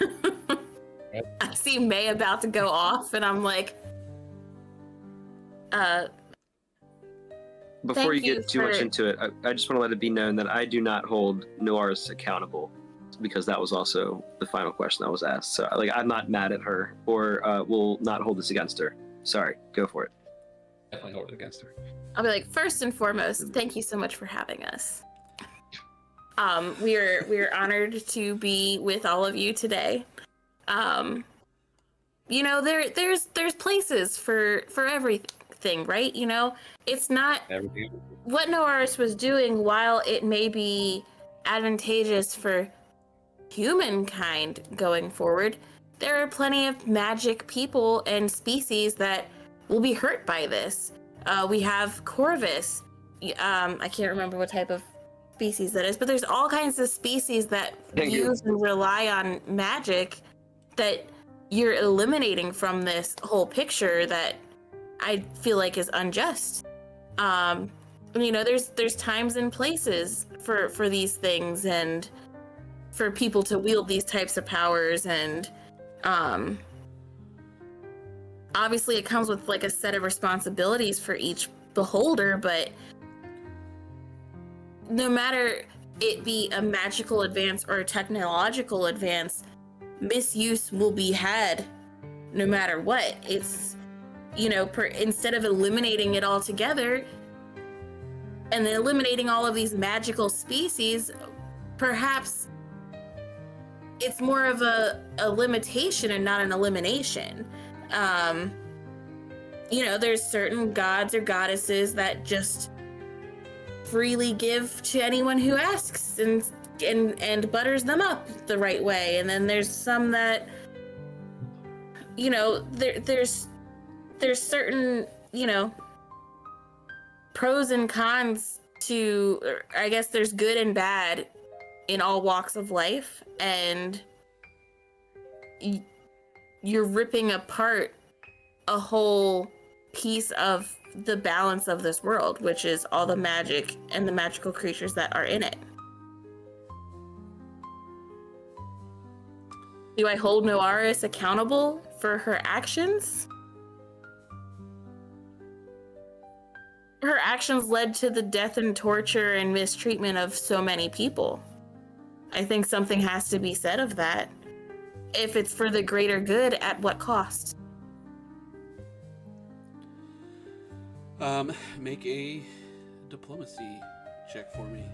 Right. I see May about to go off, and I'm like, Before you Thank you get too much for- into it, I just want to let it be known that I do not hold Noaris accountable, because that was also the final question that was asked. So, like, I'm not mad at her, or will not hold this against her. Sorry, go for it. Definitely hold it against her. I'll be like, first and foremost, thank you so much for having us. We're honored to be with all of you today. You know, there's places for everything, right? You know, it's not Everything. what Noaris was doing. While it may be advantageous for humankind going forward, there are plenty of magic people and species that will be hurt by this. We have Corvus. I can't remember what type of species that is, but there's all kinds of species that use and rely on magic that you're eliminating from this whole picture that I feel like is unjust. You know, there's times and places for these things and for people to wield these types of powers, and obviously it comes with like a set of responsibilities for each beholder, but no matter it be a magical advance or a technological advance, misuse will be had no matter what. It's, you know, instead of eliminating it altogether and then eliminating all of these magical species, perhaps it's more of a limitation and not an elimination. You know, there's certain gods or goddesses that just freely give to anyone who asks and butters them up the right way, and then there's some that, you know, there's certain, you know, pros and cons to, or I guess there's good and bad in all walks of life, and you're ripping apart a whole piece of the balance of this world, which is all the magic and the magical creatures that are in it. Do I hold Noaris accountable for her actions? Her actions led to the death and torture and mistreatment of so many people. I think something has to be said of that. If it's for the greater good, at what cost? Make a diplomacy check for me.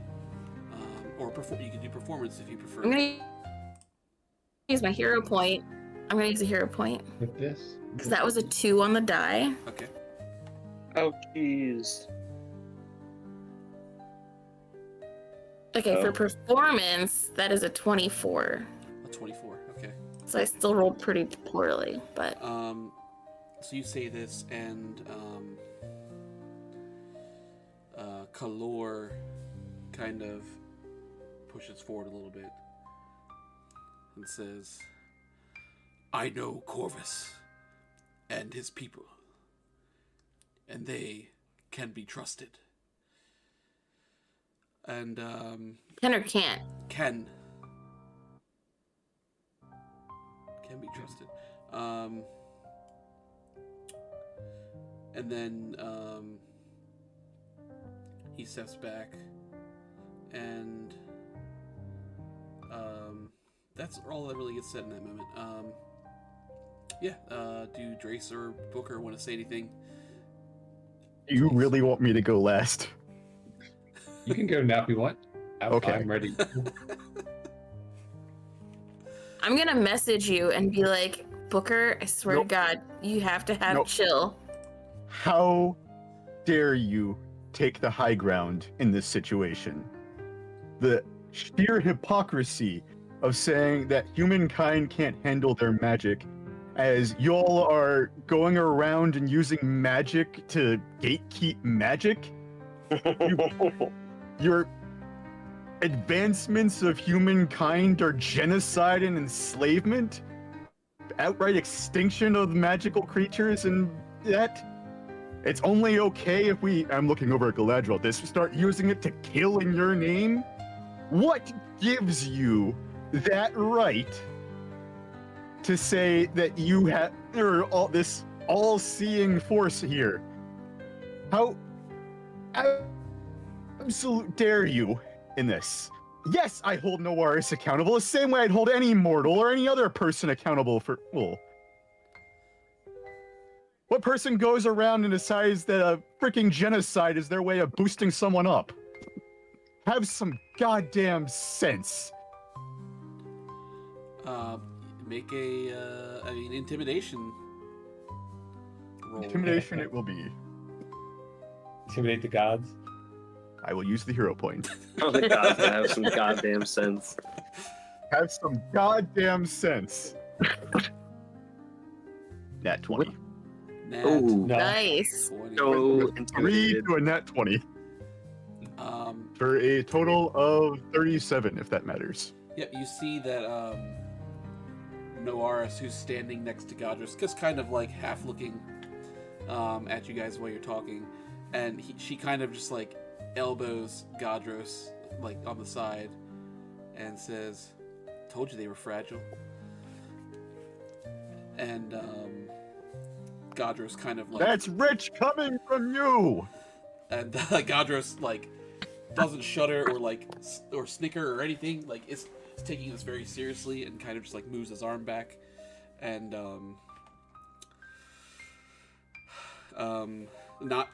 Or you can do performance if you prefer. I'm gonna use my hero point. I'm gonna use a hero point. With this? Because that was a 2 on the die. Okay. Oh, jeez. Okay, for Oh. performance, that is a 24. A 24. Okay. So I still rolled pretty poorly, but So you say this, and Kalor kind of pushes forward a little bit and says, "I know Corvus and his people, and they can be trusted." And can or can't? Can be trusted. And then he steps back, and that's all that really gets said in that moment. Do Drace or Booker want to say anything? You really want me to go last? You can go now if you want. Okay. I'm ready. I'm gonna message you and be like, Booker, I swear Nope. to God, you have to have Nope. chill. How dare you take the high ground in this situation? The sheer hypocrisy of saying that humankind can't handle their magic, as y'all are going around and using magic to gatekeep magic. Your advancements of humankind are genocide and enslavement, outright extinction of magical creatures, and that it's only okay if I'm looking over at Galadriel, start using it to kill in your name? What gives you that right to say that you have all this all-seeing force here? How absolute dare you in this? Yes, I hold Noaris accountable the same way I'd hold any mortal or any other person accountable for. Well, what person goes around and decides that a freaking genocide is their way of boosting someone up? Have some goddamn sense. Make a, intimidation roll. Intimidation it will be. Intimidate the gods. I will use the hero point. Oh, the gods have some goddamn sense. Have some goddamn sense. Nat 20. Nat Ooh. No. Nice. 20. So 3 intimidated. to a nat 20. For a total of 37, if that matters. Yep, you see that Noaris, who's standing next to Gadros, just kind of like half looking at you guys while you're talking, and she kind of just like elbows Gadros like on the side and says, "Told you they were fragile." And Gadros kind of like, That's rich coming from you! and Gadros like doesn't shudder or snicker or anything. Like it's taking this very seriously and kind of just like moves his arm back, and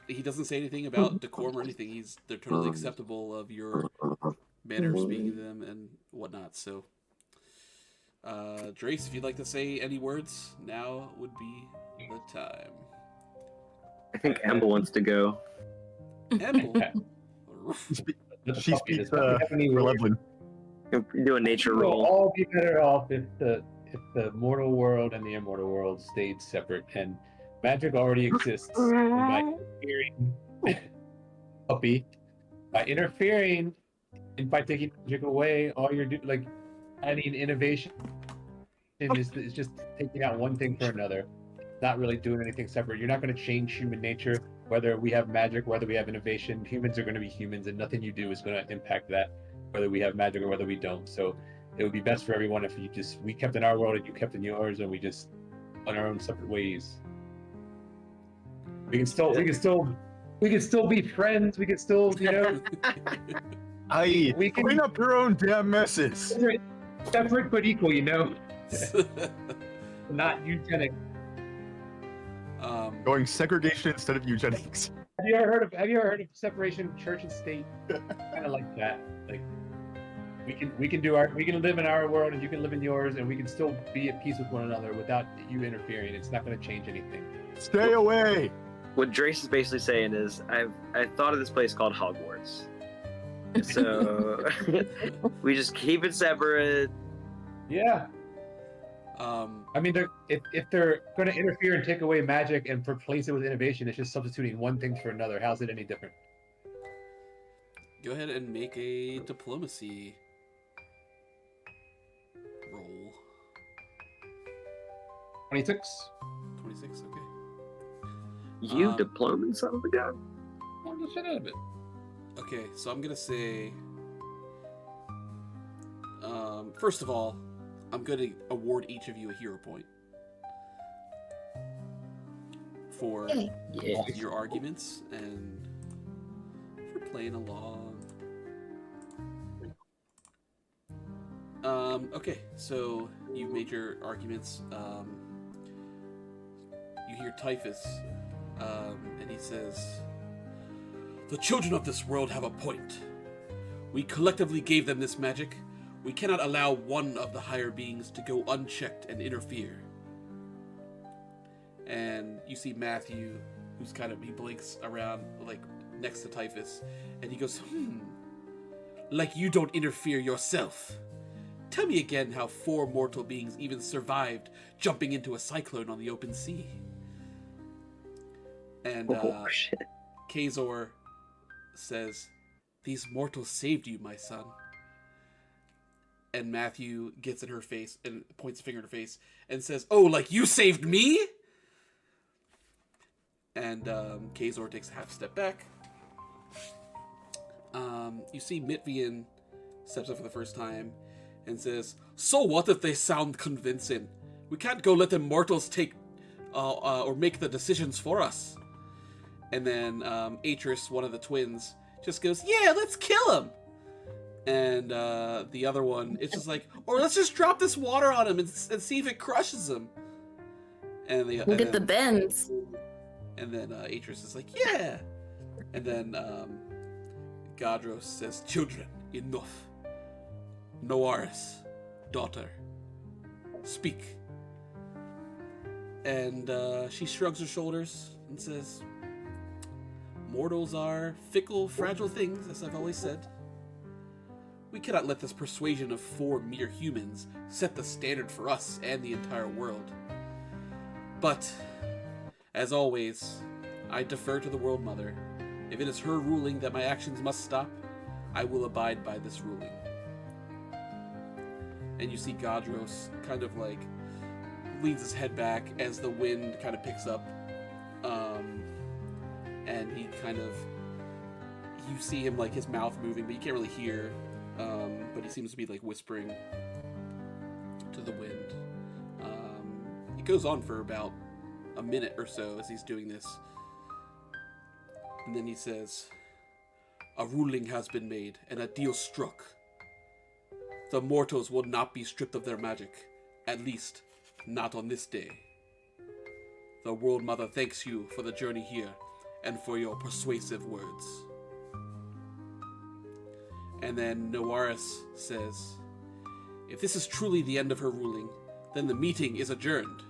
he doesn't say anything about decorum or anything. They're totally acceptable of your manner of speaking to them and whatnot. So, Drace, if you'd like to say any words, now would be the time. I think Emma wants to go. Emble. She speaks for Levlin. Do a nature We'll roll. all be better off if the mortal world and the immortal world stayed separate, and magic already exists. And by interfering, by interfering, and by taking magic away, all you're doing, like adding innovation, is just taking out one thing for another. Not really doing anything separate. You're not going to change human nature, whether we have magic, whether we have innovation. Humans are going to be humans, and nothing you do is going to impact that, whether we have magic or whether we don't. So it would be best for everyone if we kept in our world and you kept in yours, and we just on our own separate ways. We can still be friends. We can still, We can clean up your own damn messes. separate but equal, not eugenic. Going segregation instead of eugenics. Have you ever heard of separation of church and state? Kind of like that. Like we can live in our world and you can live in yours, and we can still be at peace with one another without you interfering. It's not going to change anything. Stay away. What Drace is basically saying is, I thought of this place called Hogwarts. So we just keep it separate. Yeah. I mean, if they're going to interfere and take away magic and replace it with innovation, it's just substituting one thing for another. How's it any different? Go ahead and make a diplomacy roll. 26. 26, okay. You diplomate son of a gun. I'm the shit out of it. Okay, so I'm gonna say, first of all, I'm gonna award each of you a hero point for your arguments and for playing along. Okay, so you've made your arguments. You hear Typhus, and he says, "The children of this world have a point. We collectively gave them this magic. We cannot allow one of the higher beings to go unchecked and interfere. And you see Matthew, who's he blinks around, like, next to Typhus, and he goes, like you don't interfere yourself. Tell me again how 4 mortal beings even survived jumping into a cyclone on the open sea. And shit. Kazor says, these mortals saved you, my son. And Matthew gets in her face and points a finger in her face and says, oh, like you saved me? And Kazor takes a half step back. You see Mitvian steps up for the first time and says, so what if they sound convincing? We can't go let the mortals take or make the decisions for us. And then Atris, one of the twins, just goes, yeah, let's kill him. And the other one, it's just like, or let's just drop this water on him and see if it crushes him. And Look at the bends. And then Atris is like, yeah. And then Gadros says, children, enough. Noaris, daughter, speak. And she shrugs her shoulders and says, mortals are fickle, fragile things, as I've always said. We cannot let this persuasion of 4 mere humans set the standard for us and the entire world. But, as always, I defer to the World Mother. If it is her ruling that my actions must stop, I will abide by this ruling. And you see Gadros kind of like leans his head back as the wind kind of picks up. And he kind of, you see him like his mouth moving, but you can't really hear. But he seems to be like whispering to the wind. It goes on for about a minute or so as he's doing this. And then he says, a ruling has been made and a deal struck. The mortals will not be stripped of their magic, at least not on this day. The World Mother thanks you for the journey here and for your persuasive words. And then Noaris says, if this is truly the end of her ruling, then the meeting is adjourned.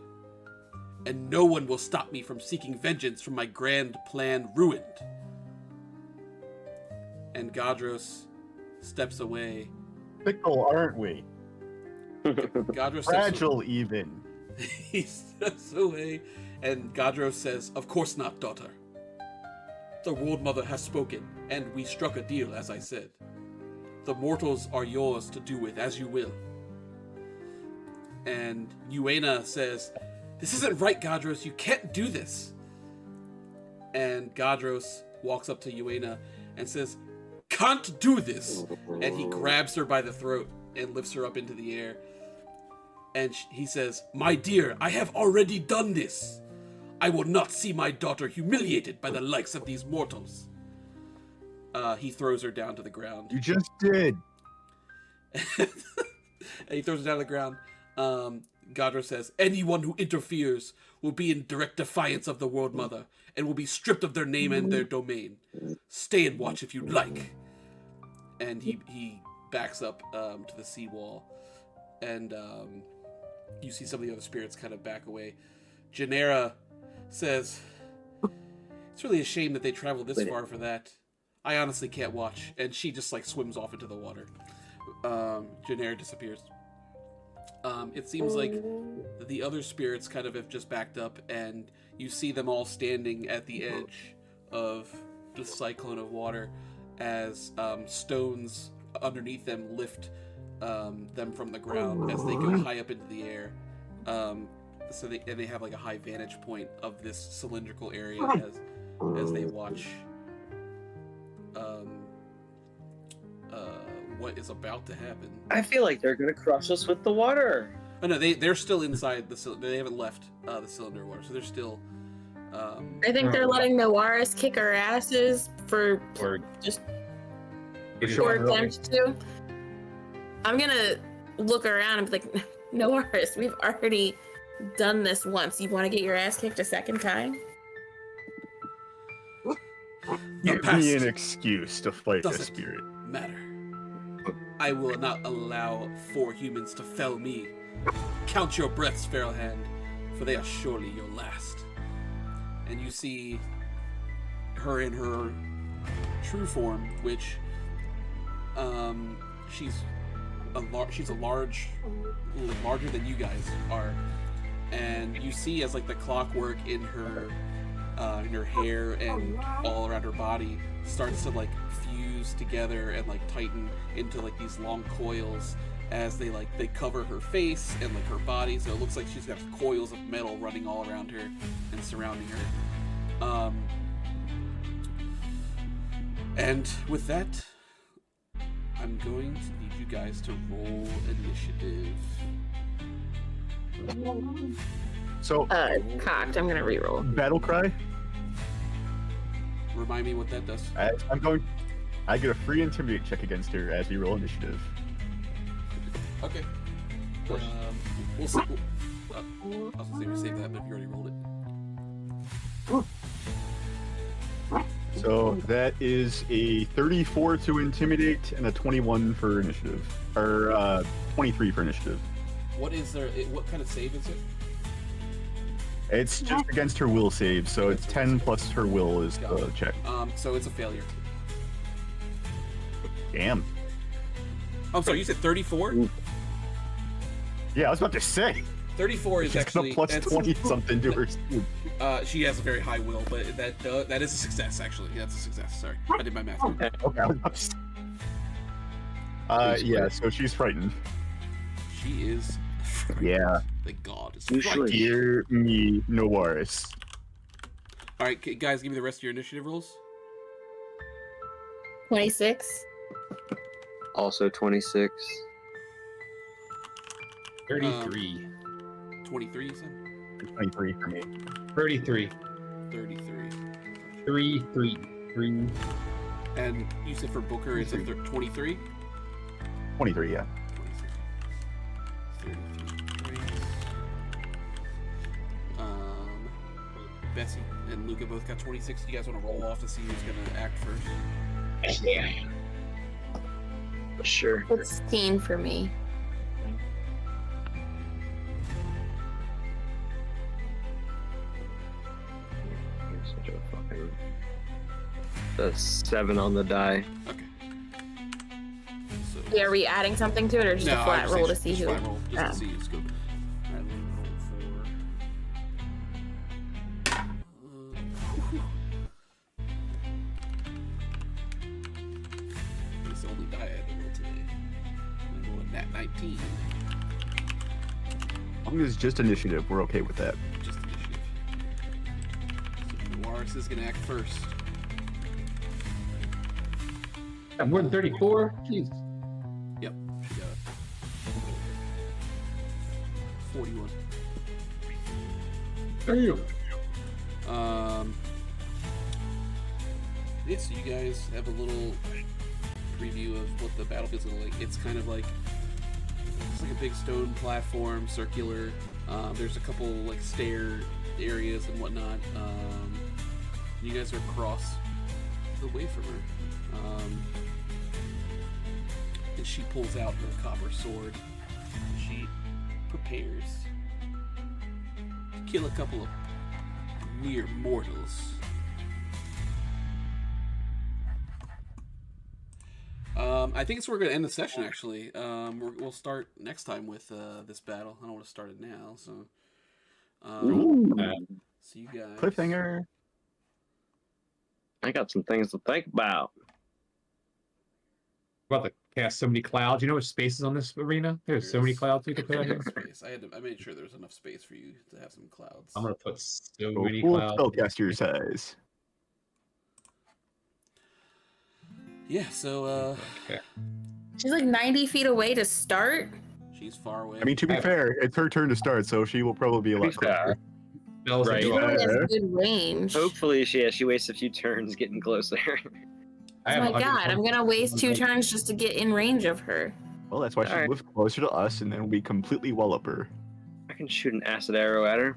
And no one will stop me from seeking vengeance from my grand plan ruined. And Gadros steps away. Fickle, aren't we? Gadros Fragile, even. He steps away, and Gadros says, of course not, daughter. The World Mother has spoken, and we struck a deal, as I said. The mortals are yours to do with as you will. And Uena says, this isn't right, Gadros. You can't do this. And Gadros walks up to Uena and says, can't do this. And he grabs her by the throat and lifts her up into the air. And he says, my dear, I have already done this. I will not see my daughter humiliated by the likes of these mortals. He throws her down to the ground. You just did. And he throws her down to the ground. Gadros says, anyone who interferes will be in direct defiance of the World Mother and will be stripped of their name and their domain. Stay and watch if you'd like. And he backs up to the seawall. And you see some of the other spirits kind of back away. Janera says, it's really a shame that they traveled this far for that. I honestly can't watch. And she just like swims off into the water. Janera disappears. It seems like the other spirits kind of have just backed up, and you see them all standing at the edge of the cyclone of water as stones underneath them lift them from the ground as they go high up into the air. So they have like a high vantage point of this cylindrical area as they watch what is about to happen. I feel like they're gonna crush us with the water. Oh no, they're still inside the cylinder. They haven't left the cylinder water, so they're still. I think they're letting Noaris kick our asses for just Sure, times 2. I'm gonna look around and be like, Noaris, we've already done this once. You want to get your ass kicked a second time? Give me an excuse to fight the Doesn't spirit. matter. I will not allow 4 humans to fell me. Count your breaths, feral hand, for they are surely your last. And you see her in her true form, which she's larger than you guys are, and you see as like the clockwork in her hair and all around her body starts to like fuse together and like tighten into like these long coils as they cover her face and like her body, so it looks like she's got coils of metal running all around her and surrounding her. And with that, I'm going to need you guys to roll initiative. So, Cocked. I'm gonna reroll. battle cry. Remind me what that does. I get a free intimidate check against her as we roll initiative. Okay. We'll see. I was gonna say we save that, but if you already rolled it. So that is a 34 to intimidate and a 21 for initiative, or 23 for initiative. What kind of save is it? It's just against her will save, so it's 10 plus her will is the check. So it's a failure. Damn. I'm sorry, you said 34? Yeah, I was about to say. 34 is She's actually got a plus 20 something to her. She has a very high will, but that is a success actually. Yeah, that's a success. Sorry, I did my math wrong. Okay, I was about to say. Yeah, so she's frightened. She is frightened. Yeah. The god is You frightened. should. Dear me, Noaris. All right, guys, give me the rest of your initiative rolls. 26. Also 26. 33. 23, you said? 23 for me. 33. 33. 3. And you said for Booker it's a 23? 23, yeah. 33. Bessie and Luca both got 26. You guys want to roll off to see who's going to act first? Yeah. Sure. 16 for me. Such a fucking... That's 7 on the die. Okay. So, Yeah, are we adding something to it, or just a flat roll to see who? Flat roll, just Oh. to see who's good. Alright, let me roll for... This is the only die I had to roll today. I'm rolling nat 19. As long as it's just initiative, we're okay with that. Just initiative. So Noaris is going to act first. I'm more than 34? Jeez. Yep, she got it. 41. Damn. Yeah, so you guys have a little preview of what the battlefield's gonna like. It's kind of like it's like a big stone platform, circular. There's a couple like stair areas and whatnot. You guys are across the way from her. And she pulls out her copper sword. She prepares to kill a couple of mere mortals. I think it's where we're going to end the session, actually. We'll start next time with this battle. I don't want to start it now, so... see you guys. Cliffhanger. I got some things to think about. About to cast so many clouds. You know what space is on this arena? There's so many clouds you can put on here. Space. I made sure there was enough space for you to have some clouds. I'm gonna put so Go many full clouds. spellcaster size. Yeah, so, Okay. She's like 90 feet away to start. she's far away. I mean, to be fair, it's her turn to start, so she will probably be a lot closer. Spells Right. that She go probably out. has good range. Hopefully, she wastes a few turns getting closer. I Oh have my god, 120. I'm gonna waste 2 turns just to get in range of her. Well, that's why she Alright. moves closer to us, and then we completely wallop her. I can shoot an acid arrow at her.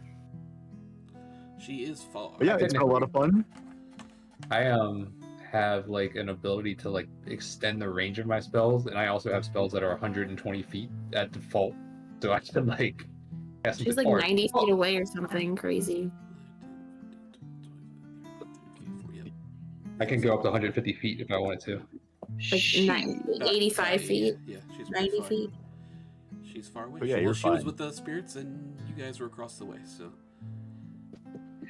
She is far. But yeah, it's been a lot of fun. I have like an ability to like extend the range of my spells, and I also have spells that are 120 feet at default, so I can like cast She's them like hard. 90 feet away or something crazy. I can go up to 150 feet if I wanted to. Like About 85 feet, Yeah, she's pretty 90 far. feet. She's far away. Oh, yeah, she, you're she was fine. with the spirits, and you guys were across the way. So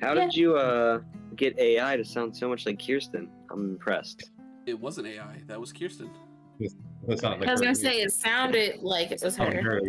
How did you get AI to sound so much like Kirsten? I'm impressed. it wasn't AI. That was Kirsten. That's not like I was her. gonna say it sounded like it was her. Her.